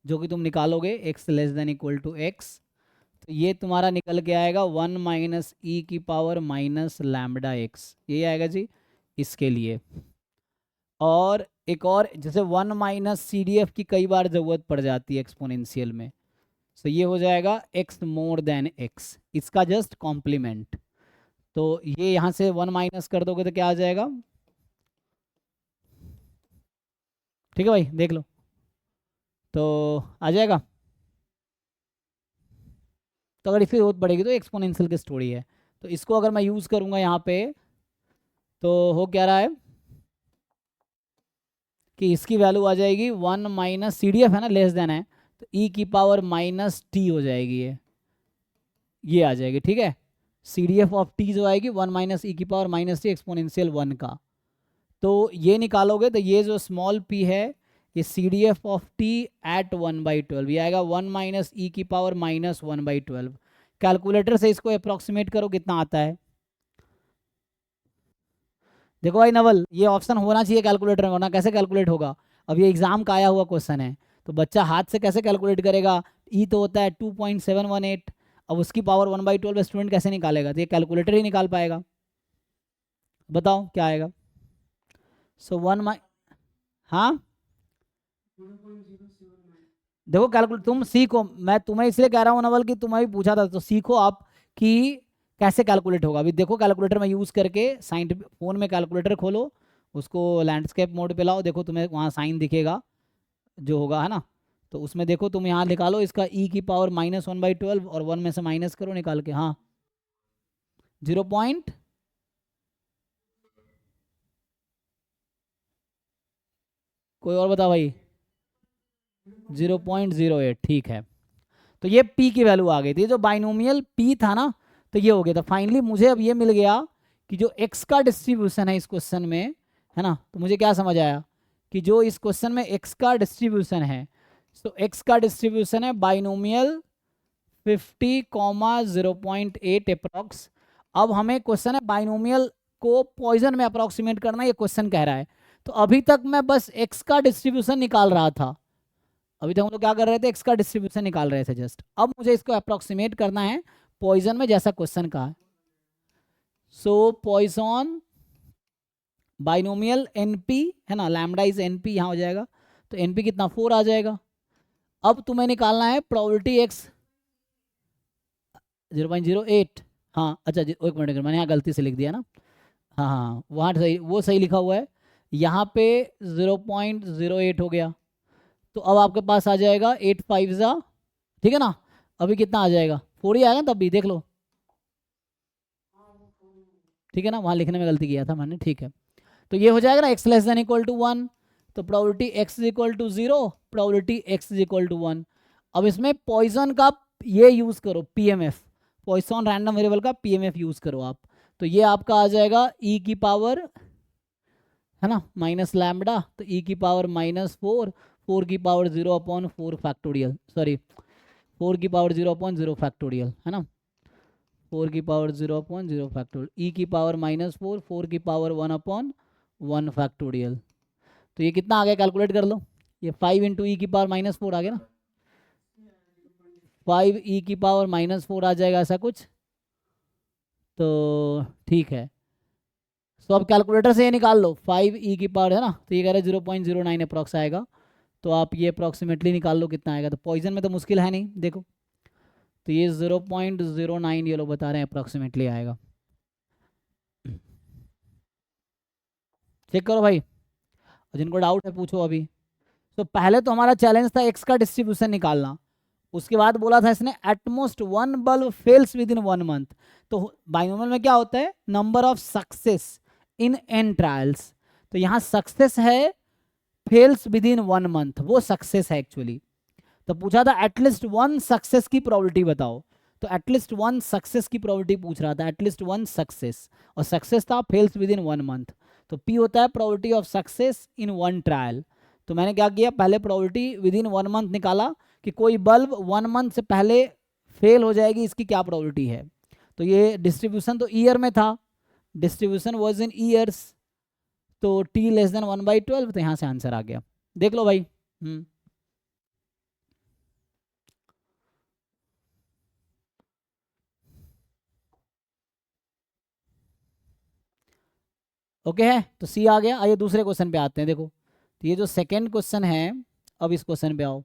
जो कि तुम निकालोगे x less than equal to x, तो ये तुम्हारा निकल के आएगा 1 माइनस ई की पावर माइनस लैम्बडा एक्स, ये आएगा जी इसके लिए। और एक और जैसे 1 माइनस सी डी एफ की कई बार ज़रूरत पड़ जाती है एक्सपोनेंशियल में, तो ये हो जाएगा x मोर देन x, इसका जस्ट कॉम्प्लीमेंट। तो ये यहाँ से 1 माइनस कर दोगे तो क्या आ जाएगा, ठीक है भाई देख लो, तो आ जाएगा। तो अगर इसकी जरूरत पड़ेगी तो एक्सपोनेंशियल की स्टोरी है। तो इसको अगर मैं यूज़ करूँगा यहाँ पे, तो हो क्या रहा है कि इसकी वैल्यू आ जाएगी 1 माइनस सी डी एफ है ना, लेस देन है, तो ई की पावर माइनस टी हो जाएगी, ये आ जाएगी, ठीक है। C d f of t जो आएगी 1 माइनस ई की पावर माइनस टी एक्सपोनेंशियल 1 का। तो ये निकालोगे तो ये जो स्मॉल p है ये c d f of t at 1/12, ये आएगा 1 माइनस ई की पावर माइनस 1/12। कैलकुलेटर से इसको अप्रॉक्सीमेट करो कितना आता है। देखो भाई नवल, ये ऑप्शन होना चाहिए कैलकुलेटर में, वरना कैसे कैलकुलेट होगा। अब ये एग्जाम का आया हुआ क्वेश्चन है, तो बच्चा हाथ से कैसे कैलकुलेट करेगा। ई तो होता है 2.718, अब उसकी पावर 1/12 स्टूडेंट कैसे निकालेगा, तो ये कैलकुलेटर ही निकाल पाएगा। बताओ क्या आएगा। सो 1 माइ हाँ देखो कैलकुलेट तुम सीखो, मैं तुम्हें इसलिए कह रहा हूँ नवल कि तुम्हें भी पूछा था, तो सीखो आप कि कैसे कैलकुलेट होगा। अभी देखो कैलकुलेटर में यूज़ करके साइंटिफिक फ़ोन में कैलकुलेटर खोलो, उसको लैंडस्केप मोड पे लाओ, देखो तुम्हें वहाँ साइन दिखेगा जो होगा, है ना। तो उसमें देखो तुम यहाँ निकालो इसका ई की पावर माइनस 1/12 और 1 में से माइनस करो निकाल के। हाँ 0 पॉइंट, कोई और बता भाई। 0.08, ठीक है। तो ये p की वैल्यू आ गई थी, जो बाइनोमियल p था ना, तो ये हो गया था फाइनली। मुझे अब ये मिल गया कि जो x का डिस्ट्रीब्यूशन है इस क्वेश्चन में, है ना, तो मुझे क्या समझ आया कि जो इस क्वेश्चन में x का डिस्ट्रीब्यूशन है, तो x का डिस्ट्रीब्यूशन है बाइनोमियल 50,0.8 अप्रॉक्स। अब हमें क्वेश्चन है बाइनोमियल को पॉइजन में अप्रॉक्सीमेट करना, ये क्वेश्चन कह रहा है। तो अभी तक मैं बस x का डिस्ट्रीब्यूशन निकाल रहा था, अभी तक हम लोग क्या कर रहे थे, एक्स का डिस्ट्रीब्यूशन निकाल रहे थे जस्ट। अब मुझे इसको अप्रोक्सीमेट करना है पॉइजन में, जैसा क्वेश्चन का है। सो पॉइजन बाइनोमियल एनपी है ना, लैम्बडा इज एनपी, यहाँ हो जाएगा, तो एनपी कितना 4 आ जाएगा। अब तुम्हें निकालना है प्रोबेबिलिटी एक्स 0.08। हाँ अच्छा एक मिनट, मैंने यहाँ गलती से लिख दिया ना, हाँ हाँ वहाँ सही, वो सही लिखा हुआ है, यहाँ पे 0.08 हो गया। तो अब आपके पास आ जाएगा 8 5 जा, ठीक है ना। अभी कितना आ जाएगा, 4 ही आएगा, तब भी देख लो, ठीक है ना, वहाँ लिखने में गलती किया था मैंने, ठीक है। तो ये हो जाएगा ना x less than equal to 1, तो probability x is equal to 0, probability x is equal to 1। अब इसमें पॉइजन का ये यूज़ करो पीएमएफ, पॉइसन रैंडम वेरिएबल का पीएमएफ यूज़ करो आप। तो ये आपका आ जाएगा e की पावर, है ना, माइनस लैम्बडा, तो e की पावर -4, 4 की पावर 0/4 फैक्टोरियल, सॉरी 4 की पावर 0/0 फैक्टोरियल, है ना, 4 की पावर 0/0 फैक्टोरियल, ई की पावर -4, 4 की पावर 1/1 फैक्टोरियल। तो ये कितना आ गया, कैलकुलेट कर लो, ये 5 इंटू ई की पावर -4 आ गया ना, 5 ई की पावर -4 आ जाएगा ऐसा कुछ, तो ठीक है। तो अब कैलकुलेटर से ये निकाल लो 5 ई की पावर, है ना, तो ये कह रहे 0.09 अप्रॉक्स आएगा, तो आप ये अप्रॉक्सीमेटली निकाल लो कितना आएगा। तो पॉइजन में तो मुश्किल है नहीं, देखो तो ये 0.09 ये लोग बता रहे हैं अप्रॉक्सीमेटली आएगा। चेक करो भाई, जिनको डाउट है पूछो अभी। तो पहले तो हमारा चैलेंज था एक्स का डिस्ट्रीब्यूशन निकालना, उसके बाद बोला था इसने at most 1 bulb fails within 1 month. तो बाइनोमियल में क्या होता है, number of success in n trials, तो यहाँ सक्सेस है फेल्स विद इन 1 मंथ, वो सक्सेस है एक्चुअली। तो पूछा था एटलीस्ट 1 सक्सेस की प्रोबेबिलिटी बताओ, तो एटलीस्ट 1 सक्सेस की प्रोबेबिलिटी पूछ रहा था, एटलीस्ट 1 सक्सेस, और सक्सेस था फेल्स विद इन 1 मंथ। तो P होता है probability of success in 1 trial. तो मैंने क्या किया, पहले प्रोबेबिलिटी विद इन 1 मंथ निकाला कि कोई बल्ब 1 मंथ से पहले फेल हो जाएगी, इसकी क्या प्रोबेबिलिटी है। तो ये डिस्ट्रीब्यूशन तो ईयर में था, डिस्ट्रीब्यूशन वॉज इन ईयर्स, तो t लेस देन 1/12, तो यहाँ से आंसर आ गया, देख लो भाई। ओके है, तो सी आ गया। आइए दूसरे क्वेश्चन पे आते हैं। देखो, तो ये जो सेकंड क्वेश्चन है, अब इस क्वेश्चन पे आओ।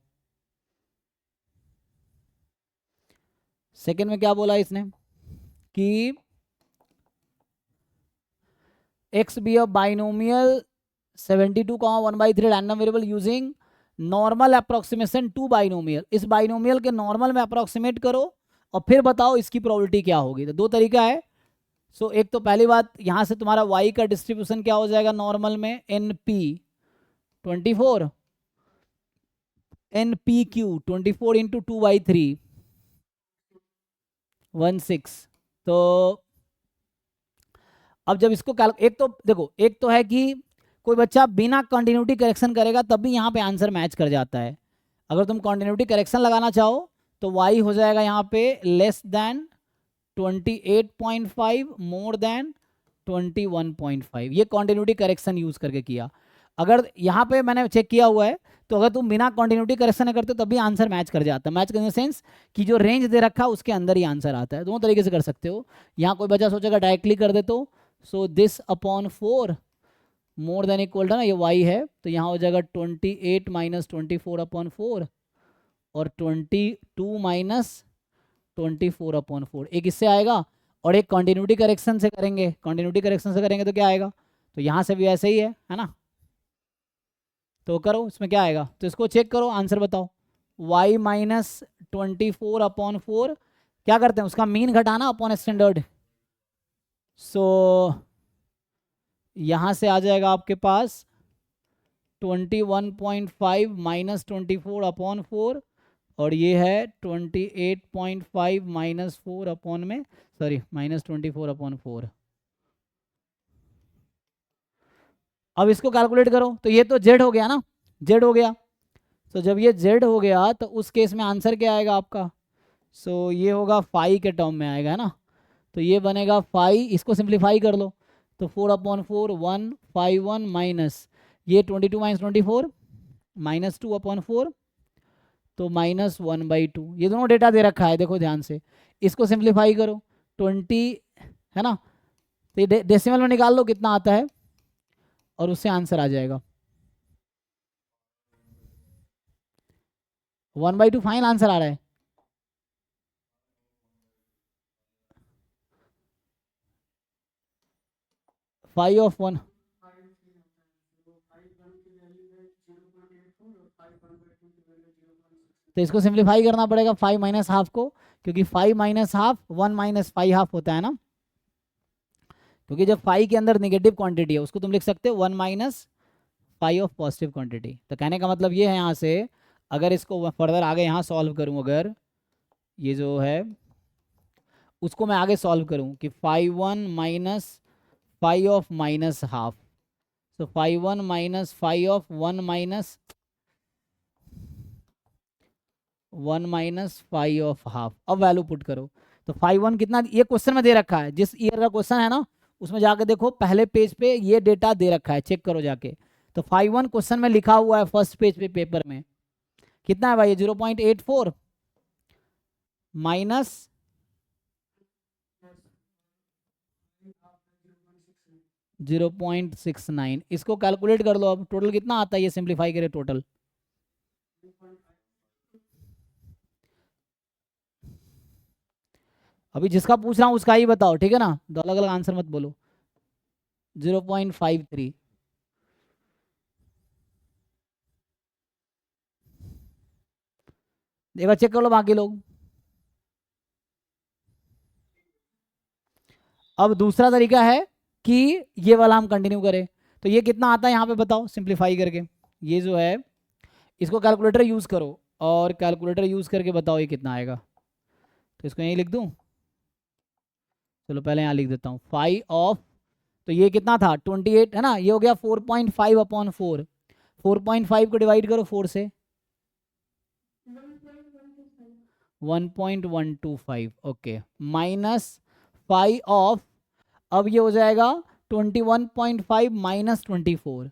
सेकंड में क्या बोला इसने कि x be a binomial 72, 1/3 random variable using normal approximation to binomial. इस बाइनोमियल के नॉर्मल में अप्रोक्सीमेट करो और फिर बताओ इसकी प्रोबेबिलिटी क्या होगी। तो दो तरीका है। सो एक तो पहली बात, यहाँ से तुम्हारा y का डिस्ट्रीब्यूशन क्या हो जाएगा नॉर्मल में, n p 24, n p q 24 into 2/3 16। तो अब जब इसको एक तो देखो, एक तो है कि कोई बच्चा बिना कंटिन्यूटी करेक्शन करेगा तब भी यहाँ पे आंसर मैच कर जाता है। अगर तुम कंटिन्यूटी करेक्शन लगाना चाहो तो y हो जाएगा यहाँ पे लेस देन 28.5 मोर देन 21.5। ये कंटिन्यूटी करेक्शन यूज करके किया। अगर यहाँ पे मैंने चेक किया हुआ है, तो अगर तुम बिना कंटिन्यूटी करेक्शन करते तब भी आंसर मैच कर जाता है। मैच करने सेंस कि जो रेंज दे रखा है उसके अंदर ही आंसर आता है। दोनों तरीके से कर सकते हो। यहाँ कोई बच्चा सोचेगा डायरेक्टली कर दे, तो so this upon 4 more than equal ना, ये y है, तो यहाँ हो जाएगा 28 माइनस 24/4 और 22 माइनस 24/4। एक इससे आएगा और एक कंटिन्यूटी करेक्शन से करेंगे। कंटिन्यूटी करेक्शन से करेंगे तो क्या आएगा, तो यहाँ से भी ऐसे ही है ना। तो करो, इसमें क्या आएगा, तो इसको चेक करो, आंसर बताओ। y माइनस 24/4 क्या करते हैं, उसका मीन घटाना अपॉन स्टैंडर्ड। सो यहाँ से आ जाएगा आपके पास 21.5 माइनस 24/4 और ये है 28.5 माइनस 4 अपॉन में, सॉरी माइनस 24/4। अब इसको कैलकुलेट करो, तो ये तो z हो गया ना, z हो गया। तो जब ये z हो गया तो उस केस में आंसर क्या आएगा आपका, सो ये होगा फाई के टर्म में आएगा, है ना। तो ये बनेगा फाई, इसको सिंप्लीफाई कर लो तो 4/4 151 माइनस ये 22 माइनस 24 माइनस 2/4 तो -1/2। ये दोनों डेटा दे रखा है, देखो ध्यान से। इसको सिंप्लीफाई करो 20, है ना, तो ये डेसिमल में निकाल लो कितना आता है और उससे आंसर आ जाएगा। 1/2 फाइनल आंसर आ रहा है। फाइव ऑफ 1, तो इसको सिंप्लीफाई करना पड़ेगा 5 माइनस हाफ को, क्योंकि 5 माइनस हाफ 1 माइनस 5 हाफ होता है ना। क्योंकि जब 5 के अंदर नेगेटिव क्वांटिटी है उसको तुम लिख सकते हो 1 माइनस 5 ऑफ पॉजिटिव क्वांटिटी। तो कहने का मतलब ये है, यहाँ से अगर इसको फर्दर आगे यहाँ सॉल्व करूँ, अगर ये जो है उसको मैं आगे सॉल्व करूँ कि 5 1 माइनस 5 ऑफ माइनस हाफ, तो 5 1 minus 5 of 1 minus 1 minus 5 of half. अब वैल्यू पुट करो तो 5 1 कितना, ये क्वेश्चन में दे रखा है, जिस ईयर का क्वेश्चन है ना उसमें जाके देखो पहले पेज पे ये डेटा दे रखा है, चेक करो जाके। तो 5 1 क्वेश्चन में लिखा हुआ है फर्स्ट पेज पे पेपर में, कितना है भाई, 0.84 माइनस 0.69। इसको कैलकुलेट कर लो, अब टोटल कितना आता है, ये सिंप्लीफाई करे टोटल। अभी जिसका पूछ रहा हूँ उसका ही बताओ, ठीक है ना, दो अलग अलग आंसर मत बोलो। 0.53। देखो चेक कर लो बाकी लोग। अब दूसरा तरीका है कि ये वाला हम कंटिन्यू करें, तो ये कितना आता है यहाँ पे बताओ सिंप्लीफाई करके। ये जो है इसको कैलकुलेटर यूज करो और कैलकुलेटर यूज करके बताओ ये कितना आएगा। तो इसको यहीं लिख दूं, चलो पहले यहाँ लिख देता हूँ 5 ऑफ, तो ये कितना था 28 है ना, ये हो गया 4.5/4। 4.5 को डिवाइड करो 4 से 1.125, ओके, माइनस 5 ऑफ, अब ये हो जाएगा 21.5 माइनस 24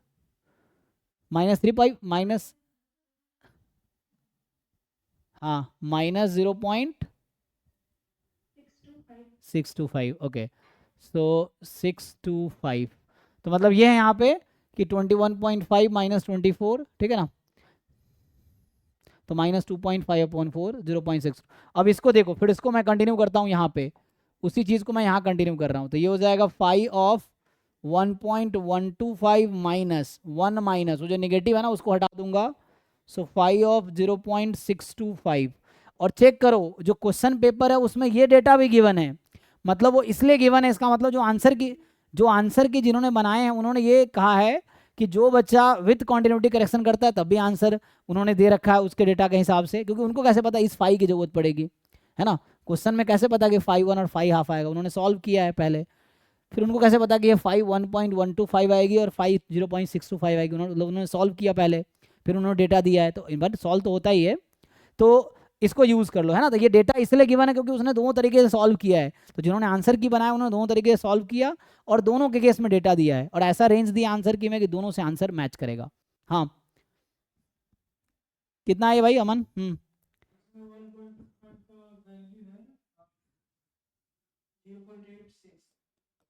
माइनस 3 माइनस, हाँ माइनस 0.625, ओके, सो 625। तो मतलब ये है यहाँ पे कि 21.5 माइनस 24, ठीक है ना, तो माइनस 2.5/4 0.6। अब इसको देखो, फिर इसको मैं कंटिन्यू करता हूँ यहाँ पे, उसी चीज़ को मैं यहाँ कंटिन्यू कर रहा हूँ, तो ये हो जाएगा 5 ऑफ 1.125 माइनस 1 माइनस वो जो नेगेटिव है ना उसको हटा दूंगा, सो 5 ऑफ 0.625। और चेक करो जो क्वेश्चन पेपर है उसमें ये डेटा भी गिवन है, मतलब वो इसलिए गिवन है, इसका मतलब जो आंसर की जिन्होंने बनाए हैं उन्होंने ये कहा है कि जो बच्चा विथ कॉन्टिन्यूटी करेक्शन करता है तब भी आंसर उन्होंने दे रखा है उसके डेटा के हिसाब से, क्योंकि उनको कैसे पता इस 5 की जरूरत पड़ेगी, है ना, क्वेश्चन में कैसे पता कि 5 1 और 5 हाफ आएगा, उन्होंने सॉल्व किया है पहले, फिर उनको कैसे पता कि ये 5 1.125 आएगी और 5 0.625 आएगी, उन्होंने सॉल्व किया पहले, फिर उन्होंने डेटा दिया है, तो बट सॉल्व तो होता ही है, तो इसको यूज कर लो, है ना। तो ये डेटा इसलिए गिवन है क्योंकि उसने दोनों तरीके से सॉल्व किया है, तो जिन्होंने आंसर की बनाया उन्होंने दोनों तरीके से सॉल्व किया और दोनों के केस में डेटा दिया है और ऐसा रेंज दिया आंसर की में कि दोनों से आंसर मैच करेगा। हाँ कितना है भाई अमन?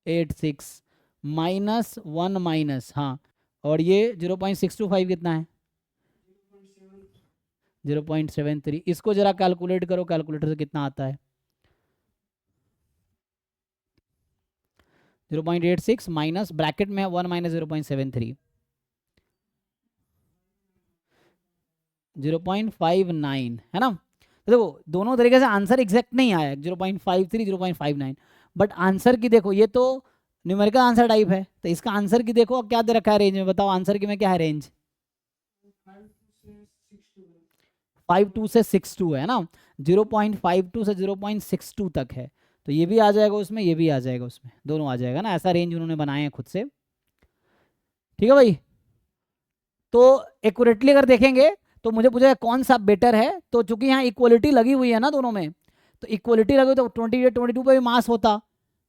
86 माइनस 1 माइनस, हाँ, और ये 0.625 कितना है? 0.73। इसको जरा कैलकुलेट करो, कैलकुलेटर से कितना आता है? 0.86 माइनस ब्रैकेट में 1 माइनस 0.73, 0.59, है ना। तो देखो दोनों तरीके से आंसर एग्जैक्ट नहीं आया, 0.53 0.59, बट आंसर की देखो ये तो न्यूमेरिकल आंसर टाइप है, तो इसका आंसर की देखो क्या दे रखा है रेंज में, बताओ आंसर की में क्या है रेंज? 52 से 62 है ना, 0.52 से 0.62 तक है, तो ये भी आ जाएगा उसमें, ये भी आ जाएगा उसमें, दोनों आ जाएगा ना, ऐसा रेंज उन्होंने बनाए हैं खुद से, ठीक है भाई। तो एक्यूरेटली अगर देखेंगे तो मुझे पूछा कौन सा बेटर है, तो चूंकि यहाँ इक्वलिटी लगी हुई है ना दोनों में, तो इक्वलिटी लगी तो 22 पे भी मास होता,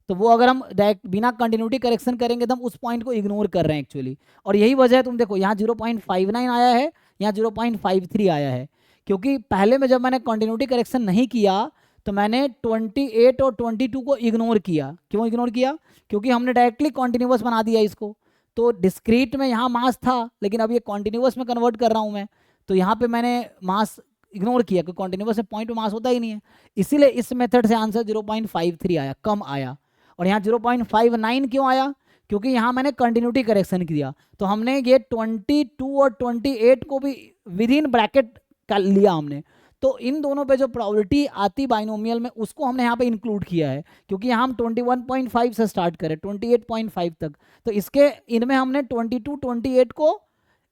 तो वो अगर हम डायरेक्ट बिना कंटिन्यूटी करेक्शन करेंगे तो हम उस पॉइंट को इग्नोर कर रहे हैं एक्चुअली, और यही वजह है, तुम देखो यहाँ 0.59 आया है, यहाँ 0.53 आया है, क्योंकि पहले में जब मैंने कंटिन्यूटी करेक्शन नहीं किया तो मैंने 28 और 22 को इग्नोर किया। क्यों इग्नोर किया? क्योंकि हमने डायरेक्टली कॉन्टिन्यूस बना दिया इसको, तो डिस्क्रीट में यहाँ मास था लेकिन अब ये कॉन्टिन्यूस में कन्वर्ट कर रहा हूँ मैं, तो यहाँ पे मैंने मास इग्नोर किया क्योंकि कॉन्टिन्यूस में पॉइंट में मास होता ही नहीं है, इसीलिए इस मेथड से आंसर 0.53 आया, कम आया। और यहाँ 0.59 क्यों आया? क्योंकि यहाँ मैंने कंटिन्यूटी करेक्शन किया, तो हमने ये 22 और 28 को भी विद इन ब्रैकेट कर लिया हमने, तो इन दोनों पे जो प्रोबेबिलिटी आती बाइनोमियल में उसको हमने यहाँ पे इंक्लूड किया है, क्योंकि यहाँ हम 21.5 से स्टार्ट करें 28.5 तक, तो इसके इनमें हमने 22 28 को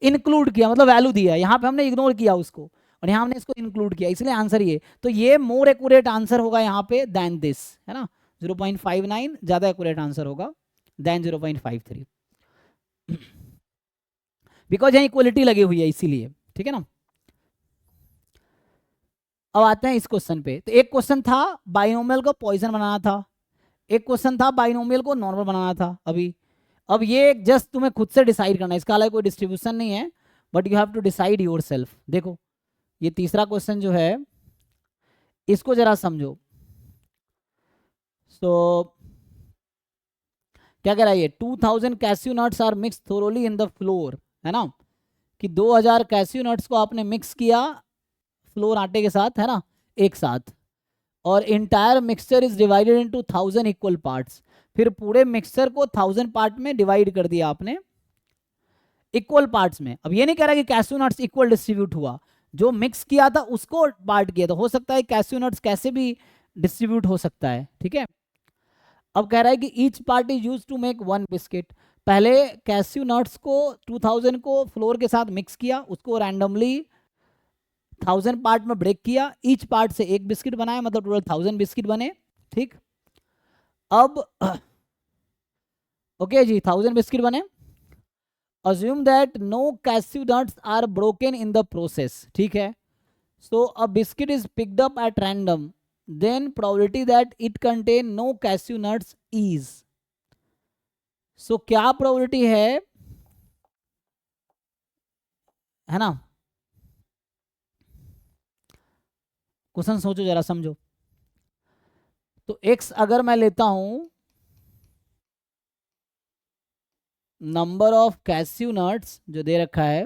इंक्लूड किया, मतलब वैल्यू दिया, यहाँ पे हमने इग्नोर किया उसको और यहाँ हमने इसको इंक्लूड किया, इसलिए आंसर ये, तो ये मोर एक्यूरेट आंसर होगा यहाँ पे देन दिस, है ना, 0.59 ज़्यादा एक्यूरेट आंसर होगा देन 0.53, बिकॉज यहाँ इक्वलिटी लगी हुई है इसीलिए, ठीक है ना। अब आते हैं इस क्वेश्चन पे, तो एक क्वेश्चन था बाइनोमियल को पॉइजन बनाना था, एक क्वेश्चन था बाइनोमियल को नॉर्मल बनाना था अभी। अब ये जस्ट तुम्हें खुद से डिसाइड करना है, इसका अलग कोई डिस्ट्रीब्यूशन नहीं है, but you have to decide yourself. देखो ये तीसरा क्वेश्चन जो है इसको जरा समझो, सो क्या कह रहा है ये, 2000 cashew nuts are mix thoroughly in the flour, है ना, कि 2000 कैस्यू नट्स को आपने मिक्स किया फ्लोर आटे के साथ, है ना, एक साथ, और entire mixture is divided into 1000 equal parts, फिर पूरे मिक्सचर को 1000 पार्ट में डिवाइड कर दिया आपने इक्वल पार्ट्स में। अब ये नहीं कह रहा कि कैस्यू नट्स इक्वल डिस्ट्रीब्यूट हुआ, जो मिक्स किया था उसको पार्ट किया, तो हो सकता है कैस्यू नट्स कैसे भी डिस्ट्रीब्यूट हो सकता है, ठीक है। अब कह रहा है कि each part is use to make one biscuit, पहले कैस्यू नट्स को 2000 को फ्लोर के साथ मिक्स किया, उसको रैंडमली 1000 पार्ट में ब्रेक किया, ईच पार्ट से एक बिस्किट बनाया, मतलब टोटल 1000 बिस्किट बने, ठीक। अब ओके जी 1000 बिस्किट बने, assume that no cashew nuts are broken in the process, ठीक है। so a biscuit is picked up at random, then probability that it contain no cashew nuts is, so क्या probability है ना, question सोचो जरा समझो। तो x अगर मैं लेता हूं नंबर ऑफ कैस्यू नट्स जो दे रखा है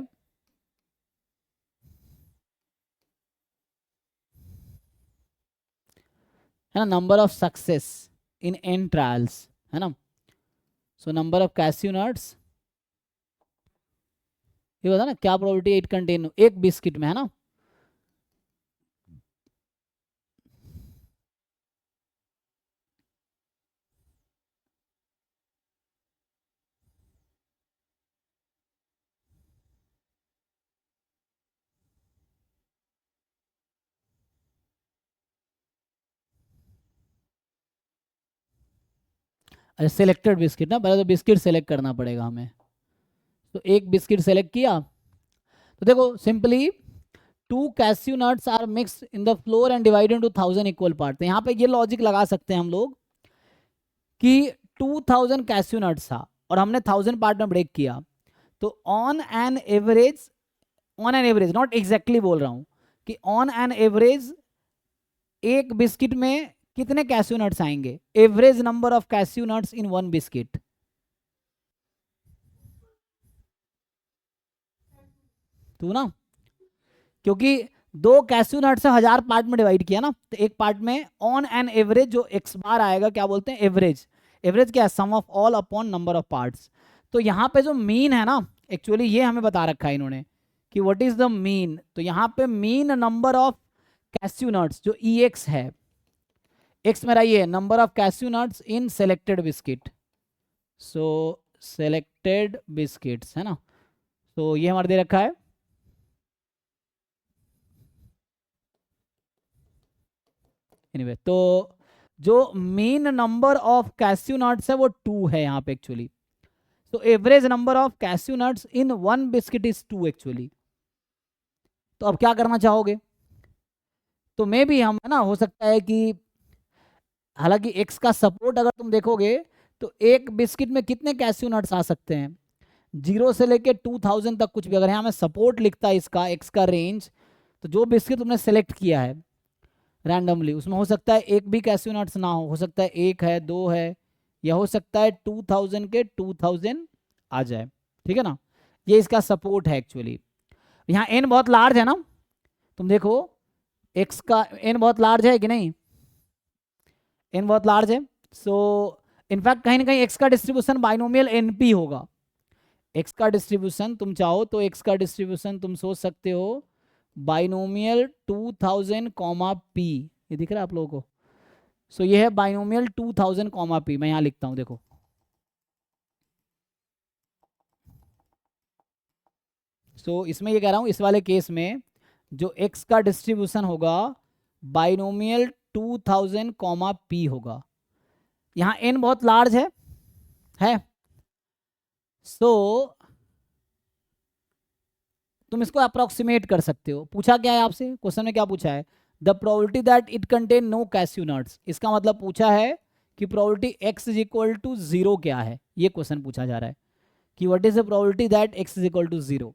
ना, number of success in an trials, है ना। So number of cashew nuts, ये बता ना क्या प्रोबेबिलिटी इट कंटेन एक बिस्किट में, है ना। अच्छा सिलेक्टेड बिस्किट ना, पहले तो बिस्किट सेलेक्ट करना पड़ेगा हमें। तो एक बिस्किट सेलेक्ट किया, तो देखो simply two cashew nuts are mix in the flour and divided into 1000 equal part. तो यहाँ पे ये लॉजिक लगा सकते हैं हम लोग कि 2000 कैस्यू नट्स था और हमने 1000 पार्ट में ब्रेक किया, तो on an average, on an average not exactly बोल रहा हूँ, कि ऑन एन एवरेज एक बिस्किट में कितने कैस्यू नट्स आएंगे, average number of cashew nuts in one biscuit. तू ना, क्योंकि दो कैस्यू नट से 1000 पार्ट में डिवाइड किया ना, तो एक पार्ट में ऑन एन एवरेज जो एक्स बार आएगा, क्या बोलते हैं एवरेज। एवरेज क्या है, sum of all upon number of parts. तो यहाँ पे जो मीन है ना, एक्चुअली ये हमें बता रखा है इन्होंने कि व्हाट इज द मीन। तो यहाँ पे mean number of cashew nuts जो ई एक्स है, एक्स मेरा ये number of cashew nuts in selected biscuit, so selected biscuits, है ना। तो ये हमारे दे रखा है। एनीवे तो जो mean number of cashew nuts है वो 2 है यहाँ पे एक्चुअली। तो average number of cashew nuts in one biscuit is 2 actually. तो अब क्या करना चाहोगे, तो मे भी हम, है ना, हो सकता है कि हालांकि एक्स का सपोर्ट अगर तुम देखोगे तो एक बिस्किट में कितने कैस्यू नट्स आ सकते हैं, 0 से लेके 2000 तक कुछ भी। अगर यहाँ में सपोर्ट लिखता है इसका एक्स का रेंज, तो जो बिस्किट तुमने सेलेक्ट किया है रैंडमली उसमें हो सकता है एक भी कैस्यू नट्स ना हो सकता है एक है, दो है, या हो सकता है 2000 के 2000 आ जाए, ठीक है ना। ये इसका सपोर्ट है एक्चुअली। यहाँ एन बहुत लार्ज है ना, तुम देखो एक्स का एन बहुत लार्ज है कि नहीं, एन बहुत लार्ज है। सो इनफैक्ट कहीं ना कहीं एक्स का डिस्ट्रीब्यूशन बाइनोमियल एनपी होगा। एक्स का डिस्ट्रीब्यूशन तुम चाहो तो एक्स का डिस्ट्रीब्यूशन तुम सोच सकते हो बाइनोमियल 2000 कॉमा पी, ये दिख रहा है आप लोगों को। सो ये है बाइनोमियल 2000 कॉमा पी, मैं यहाँ लिखता हूँ देखो। सो इसमें ये कह रहा हूँ इस वाले केस में जो एक्स का डिस्ट्रीब्यूशन होगा बाइनोमियल 2000 कॉमा पी होगा। यहाँ एन बहुत लार्ज है। सो तुम इसको अप्रोक्सीमेट कर सकते हो। पूछा क्या है आपसे, क्वेश्चन में क्या पूछा है, the probability that it contain no cashew nuts. इसका मतलब पूछा है कि probability x is equal to 0 क्या है, ये क्वेश्चन पूछा जा रहा है कि what is the probability that x is equal to 0।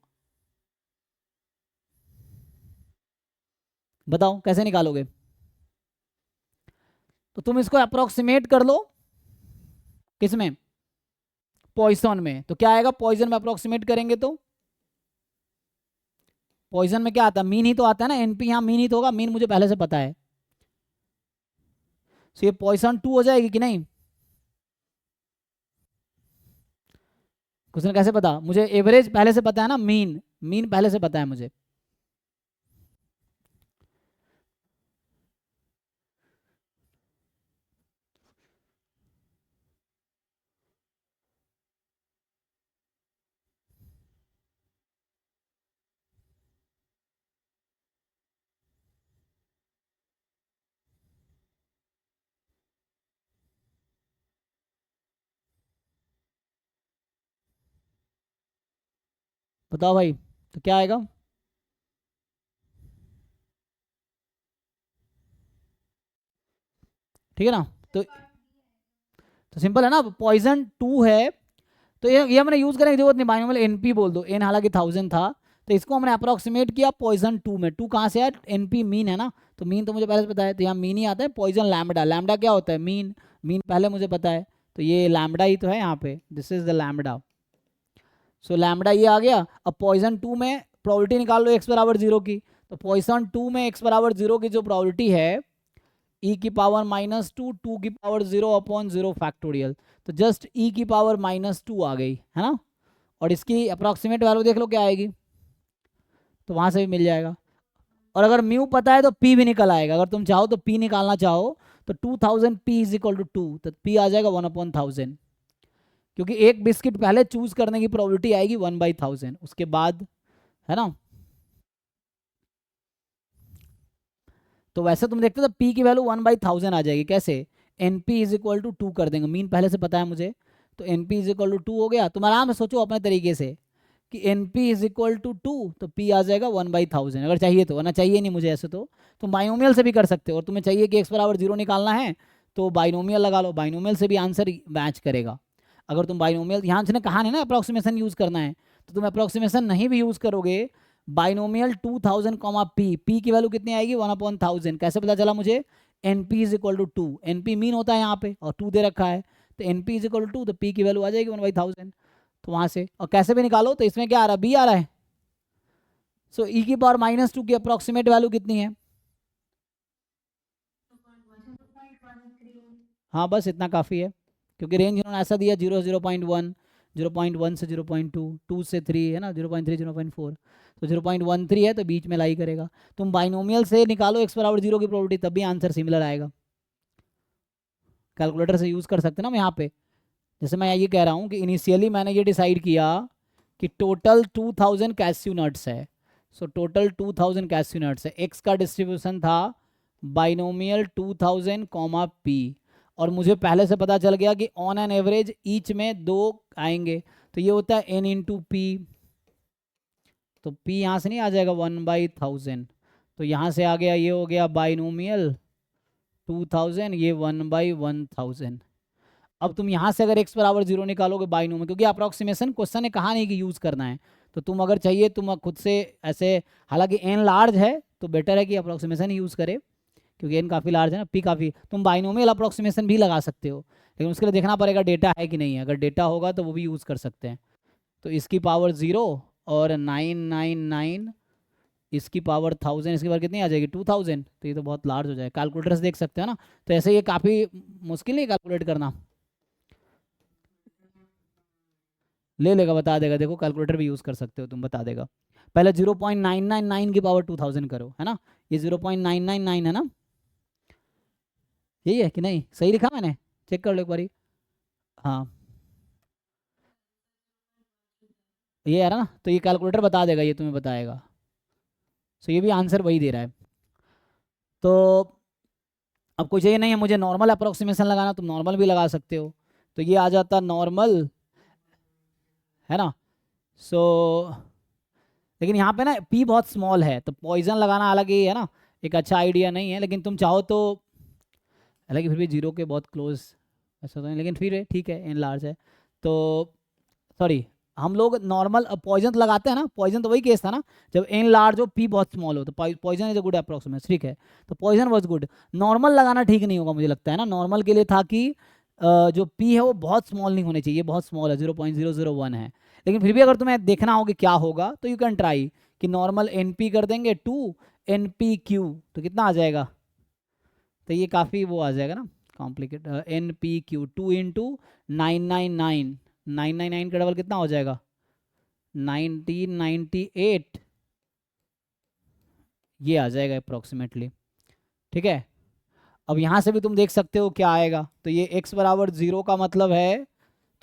बताओ कैसे निकालोगे, तो तुम इसको अप्रोक्सीमेट कर लो किसमें, पॉइसन में। तो क्या आएगा, पॉइसन में अप्रोक्सीमेट करेंगे तो पॉइजन में क्या आता है, मीन ही तो आता है ना, एनपी यहाँ मीन ही तो होगा, मीन मुझे पहले से पता है। तो ये पॉइसन 2 हो जाएगी कि नहीं, क्वेश्चन कैसे पता, मुझे एवरेज पहले से पता है ना, मीन मीन पहले से पता है मुझे। बताओ भाई, तो क्या आएगा, ठीक है ना। तो सिंपल है ना, पॉइजन 2 है, तो ये हमने यूज करने की जरूरत नहीं, बाइनोमियल एनपी बोल दो, एन हालांकि 1000 था, तो इसको हमने अप्रोक्सीमेट किया पॉइजन 2 में। 2 कहाँ से है, एनपी मीन है ना, तो मीन तो मुझे पहले से पता है, तो यहाँ मीन ही आता है। पॉइजन लैम्बडा, लैम्बडा क्या होता है, मीन, मीन पहले मुझे पता है, तो ये लैम्बडा ही तो है यहाँ पे, this is the lambda. So lambda ये आ गया। अब पॉइजन 2 में प्रोबेबिलिटी निकाल लो x बराबर 0 की, तो पॉइजन 2 में x बराबर 0 की जो प्रोबेबिलिटी है e की पावर -2 2 की पावर 0/0 फैक्टोरियल, तो जस्ट e की पावर -2 आ गई है ना। और इसकी अप्रॉक्सीमेट वैल्यू देख लो क्या आएगी, तो वहां से भी मिल जाएगा। और अगर म्यू पता है तो p भी निकल आएगा। अगर तुम चाहो तो p निकालना चाहो तो 2000 p इज इक्वल टू 2, तो p आ जाएगा 1/1000, क्योंकि एक बिस्किट पहले चूज करने की प्रोबेबिलिटी आएगी 1/1000 उसके बाद, है ना। तो वैसे तुम देखते हो तो p की वैल्यू 1/1000 आ जाएगी। कैसे? np इज इक्वल टू 2 कर देंगे, मीन पहले से पता है मुझे, तो np इज इक्वल टू 2 हो गया। तुम आराम से सोचो अपने तरीके से कि np इज इक्वल टू 2, तो p आ जाएगा 1/1000 अगर चाहिए तो, वरना चाहिए नहीं मुझे। ऐसे तो तुम बाइनोमियल से भी कर सकते हो, और तुम्हें चाहिए कि x बराबर 0 निकालना है तो बाइनोमियल लगा लो, बाइनोमियल से भी आंसर मैच करेगा। अगर तुम बाइनोमियल, यहाँ से कहा नहीं ना अप्रॉक्सीमेशन यूज़ करना है, तो तुम अप्रॉक्सीमेशन नहीं भी यूज़ करोगे, बाइनोमियल 2000 p की वैल्यू कितनी आएगी 1/1000। कैसे पता चला मुझे? np is equal to 2, np mean होता है यहाँ पे और 2 दे रखा है, तो np इज इक्वल टू 2, तो p की वैल्यू आ जाएगी 1/1000। तो वहाँ से और कैसे भी निकालो, तो इसमें क्या आ रहा है, b आ रहा है। सो e की पावर -2 की अप्रॉक्सीमेट वैल्यू कितनी है? हाँ बस इतना काफ़ी है, क्योंकि रेंज इन्होंने ऐसा दिया 0.1, 0.1 से 0.2, 2 से 3 है ना, 0.3 0.4, तो 0.13 है, तो बीच में लाई करेगा। तुम बाइनोमियल से निकालो x बराबर 0 की प्रोबेबिलिटी, तब भी आंसर सिमिलर आएगा। कैलकुलेटर से यूज़ कर सकते ना हम यहाँ पे। जैसे मैं ये कह रहा हूँ कि इनिशियली मैंने ये डिसाइड किया कि टोटल 2000 कैस्यू नट्स है, सो टोटल 2000 कैस्यू नट्स है, x का डिस्ट्रीब्यूशन था बाइनोमियल 2000 p, और मुझे पहले से पता चल गया कि ऑन एन एवरेज ईच में 2 आएंगे, तो ये होता है n इंटू पी, तो p यहाँ से नहीं आ जाएगा 1/1000, तो यहाँ से आ गया, ये हो गया बाइनोमियल 2000, ये 1/1000। अब तुम यहाँ से अगर x बराबर 0 निकालोगे बाइनोमियल, क्योंकि अप्रॉक्सीमेशन क्वेश्चन ने कहा नहीं कि यूज़ करना है, तो तुम अगर चाहिए तुम खुद से ऐसे, हालांकि n लार्ज है तो बेटर है कि अप्रॉक्सीमेशन ही यूज़ करे, क्योंकि n काफ़ी लार्ज है ना, p काफ़ी, तुम बाइनोमियल अप्रॉक्सीमेशन भी लगा सकते हो, लेकिन उसके लिए देखना पड़ेगा डेटा है कि नहीं है। अगर डेटा होगा तो वो भी यूज़ कर सकते हैं। तो इसकी पावर 0 और 999, इसकी पावर 1000, इसकी पावर कितनी आ जाएगी 2000, तो ये तो बहुत लार्ज हो जाएगा। कैलकुलेटर से देख सकते हो ना, तो ऐसे ये काफ़ी मुश्किल नहीं कैलकुलेट करना, ले लेगा, बता देगा। देखो कैलकुलेटर भी यूज़ कर सकते हो तुम, बता देगा। पहले 0.999 की पावर 2000 करो, है ना, ये 0.999 है ना, यही है कि नहीं, सही लिखा मैंने, चेक कर लो एक बारी। हाँ ये है ना, तो ये कैलकुलेटर बता देगा, ये तुम्हें बताएगा। सो ये भी आंसर वही दे रहा है। तो अब कोई चाहिए नहीं है मुझे नॉर्मल अप्रोक्सीमेशन लगाना, तुम नॉर्मल भी लगा सकते हो, तो ये आ जाता नॉर्मल, है ना। सो लेकिन यहाँ पे ना p बहुत स्मॉल है, तो पॉइजन लगाना अलग ही है ना, एक अच्छा आइडिया नहीं है, लेकिन तुम चाहो तो, हालांकि फिर भी 0 के बहुत क्लोज ऐसा तो नहीं, लेकिन फिर ठीक है, n लार्ज है तो, सॉरी, हम लोग नॉर्मल पॉइजन तो लगाते हैं ना, पॉइजन तो वही केस था ना, जब n लार्ज हो p बहुत स्मॉल हो, तो Poisson is a good approximation, ठीक है, तो पॉइजन वाज गुड। नॉर्मल लगाना ठीक नहीं होगा मुझे लगता है ना, नॉर्मल के लिए था कि जो p है वो बहुत स्मॉल नहीं होनी चाहिए, बहुत स्मॉल है, 0.001 है, लेकिन फिर भी अगर तुम्हें देखना हो कि क्या होगा तो यू कैन ट्राई कि नॉर्मल np कर देंगे 2 npq, तो कितना आ जाएगा, तो ये काफ़ी वो आ जाएगा ना कॉम्प्लिकेट, npq 2 इंटू 999, 999 का डबल कितना हो जाएगा 1998, ये आ जाएगा अप्रॉक्सीमेटली, ठीक है। अब यहाँ से भी तुम देख सकते हो क्या आएगा, तो ये x बराबर 0 का मतलब है,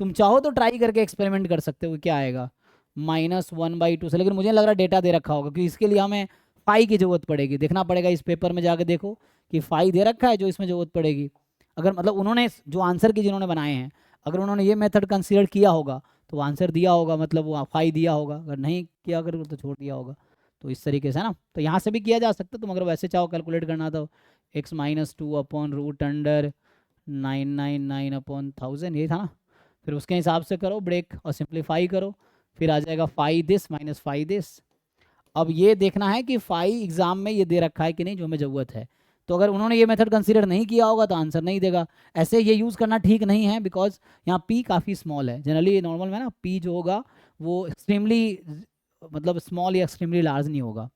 तुम चाहो तो ट्राई करके एक्सपेरिमेंट कर सकते हो क्या आएगा, -1/2 से, लेकिन मुझे लग रहा है डेटा दे रखा होगा, क्योंकि इसके लिए हमें फाई की ज़रूरत पड़ेगी, देखना पड़ेगा इस पेपर में जाके देखो कि फाई दे रखा है जो इसमें ज़रूरत पड़ेगी। अगर मतलब उन्होंने जो आंसर की जिन्होंने बनाए हैं, अगर उन्होंने ये मेथड कंसिडर किया होगा तो वो आंसर दिया होगा, मतलब वो फाई दिया होगा, अगर नहीं किया अगर तो छोड़ दिया होगा। तो इस तरीके से ना, तो यहाँ से भी किया जा सकता है, तुम अगर वैसे चाहो कैलकुलेट करना तो x-2/√999/1000 ये था ना, फिर उसके हिसाब से करो ब्रेक और सिंप्लीफाई करो, फिर आ जाएगा phi this minus phi this. अब ये देखना है कि फाई एग्जाम में ये दे रखा है कि नहीं जो हमें ज़रूरत है, तो अगर उन्होंने ये मेथड कंसीडर नहीं किया होगा तो आंसर नहीं देगा। ऐसे ये यूज़ करना ठीक नहीं है, बिकॉज यहाँ पी काफ़ी स्मॉल है। जनरली नॉर्मल में ना पी जो होगा वो एक्सट्रीमली मतलब स्मॉल या एक्सट्रीमली लार्ज नहीं होगा,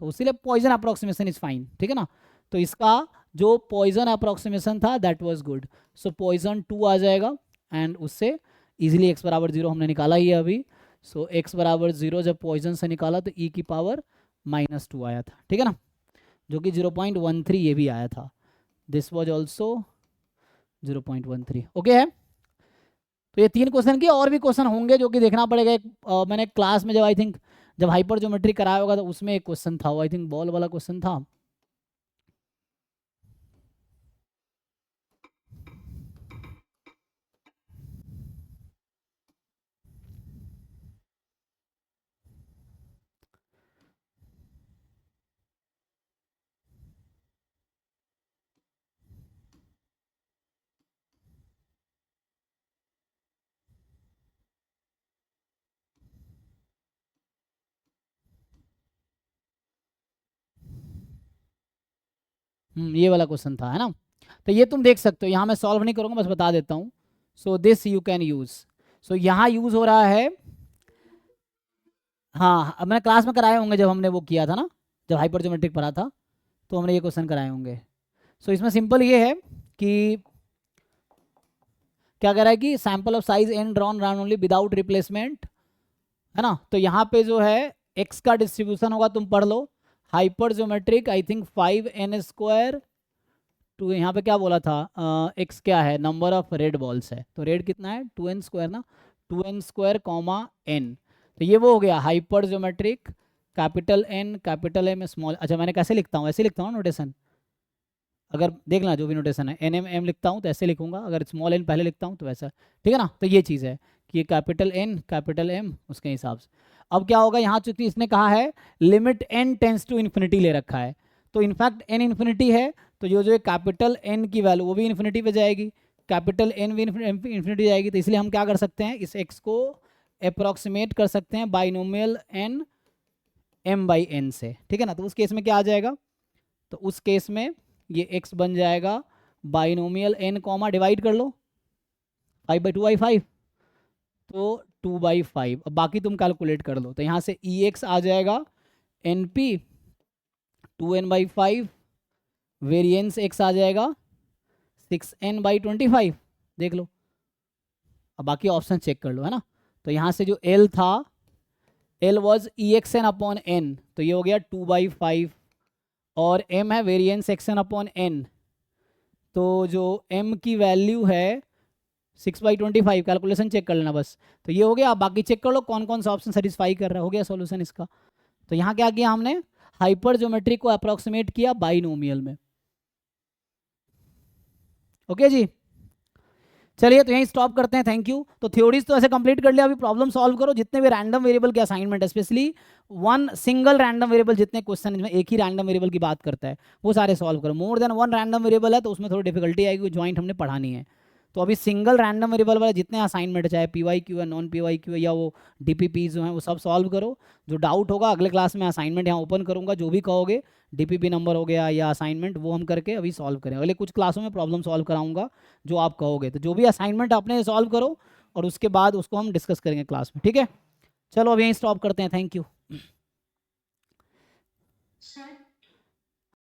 तो इसीलिए पॉइजन अप्रोक्सीमेशन इज फाइन, ठीक है ना। तो इसका जो पॉइजन अप्रोक्सीमेशन था that was good, so Poisson 2 आ जाएगा, एंड उससे इजीली x बराबर 0 हमने निकाला ही है अभी। सो x बराबर 0 जब पॉइजन से निकाला तो e की पावर -2 आया था, ठीक है ना, जो कि 0.13 ये भी आया था। दिस वाज आल्सो 0.13, ओके है। तो ये 3 क्वेश्चन के और भी क्वेश्चन होंगे जो कि देखना पड़ेगा। एक मैंने क्लास में जब आई थिंक जब हाइपर ज्योमेट्री कराया होगा तो उसमें एक क्वेश्चन था, वो आई थिंक बॉल वाला क्वेश्चन था। ये वाला क्वेश्चन था, है ना। तो ये तुम देख सकते हो, यहाँ मैं सॉल्व नहीं करूँगा, बस बता देता हूँ। So this you can use, so यहाँ यूज हो रहा है। हाँ, अब मैंने क्लास में कराए होंगे जब हमने वो किया था ना, जब हाइपर ज्योमेट्रिक पढ़ा था तो हमने ये क्वेश्चन कराए होंगे। सो इसमें सिंपल ये है कि क्या कह रहा है कि sample of size n drawn randomly without replacement, है ना। तो यहाँ पे जो है एक्स का डिस्ट्रीब्यूशन होगा, तुम पढ़ लो, hyper geometric I think 5n² two, यहाँ पे क्या बोला था, एक्स क्या है, नंबर ऑफ रेड बॉल्स है, तो रेड कितना है 2n² ना, 2n² कॉमा n। तो ये वो हो गया hyper geometric, capital N capital M small. अच्छा मैंने कैसे लिखता हूँ, ऐसे लिखता हूँ नोटेशन, अगर देख लेना जो भी नोटेशन है एन एम एम लिखता हूँ तो ऐसे लिखूंगा, अगर स्मॉल n पहले लिखता हूँ तो वैसा, ठीक है ना। तो ये चीज़ है कि ये कैपिटल N कैपिटल M उसके हिसाब से। अब क्या होगा, यहाँ चूंकि इसने कहा है limit n tends to infinity ले रखा है, तो इनफैक्ट n इन्फिनिटी है, तो जो कैपिटल N की वैल्यू वो भी इन्फिनिटी पे जाएगी, कैपिटल N भी इन्फिनिटी जाएगी। तो इसलिए हम क्या कर सकते हैं, इस x को अप्रोक्सीमेट कर सकते हैं बाइनोमियल n m/n से, ठीक है ना। तो उस केस में क्या आ जाएगा, तो उस केस में ये x बन जाएगा बाइनोमियल n कॉमा डिवाइड कर लो 5/2/5, तो 2/5। अब बाकी तुम कैलकुलेट कर लो, तो यहाँ से ex आ जाएगा np 2n/5, वेरिएंस x आ जाएगा 6n/25, देख लो। अब बाकी ऑप्शन चेक कर लो, है ना। तो यहाँ से जो l था, l वॉज exn/n, तो ये हो गया 2/5, और m है वेरिएंस xn/n, तो जो m की वैल्यू है 6/25, कैलकुलेशन चेक कर लेना बस। तो ये हो गया, आप बाकी चेक कर लो कौन कौन सा ऑप्शन सेटिस्फाई कर रहा है, हो गया सॉल्यूशन इसका। तो यहाँ क्या किया हमने, हाइपर ज्योमेट्री को अप्रोक्सीमेट किया बाइनोमियल में, ओके जी। चलिए तो यहीं स्टॉप करते हैं, थैंक यू। तो थ्योरीज तो ऐसे कंप्लीट कर लिया, अभी प्रॉब्लम सॉल्व करो। जितने भी रैंडम वेरिएबल के असाइनमेंट है, specially one single random variable, जितने क्वेश्चन में एक ही रैंडम वेरिएबल की बात करता है वो सारे सॉल्व करो। More than one random variable है तो उसमें थोड़ी डिफिकल्टी आएगी, ज्वाइंट हमने पढ़ानी है। तो अभी सिंगल रैंडम वेरिएबल वाले जितने असाइनमेंट है, चाहे PYQ है, नॉन PYQ है, या वो DPP जो है, वो सब सॉल्व करो। जो डाउट होगा अगले क्लास में असाइनमेंट यहाँ ओपन करूँगा, जो भी कहोगे DPP नंबर हो गया या असाइनमेंट, वो हम करके अभी सॉल्व करें। अगले कुछ क्लासों में प्रॉब्लम सॉल्व कराऊंगा जो आप कहोगे। तो जो भी असाइनमेंट अपने सॉल्व करो और उसके बाद उसको हम डिस्कस करेंगे क्लास में, ठीक है। चलो अब यहीं स्टॉप करते हैं, थैंक यू।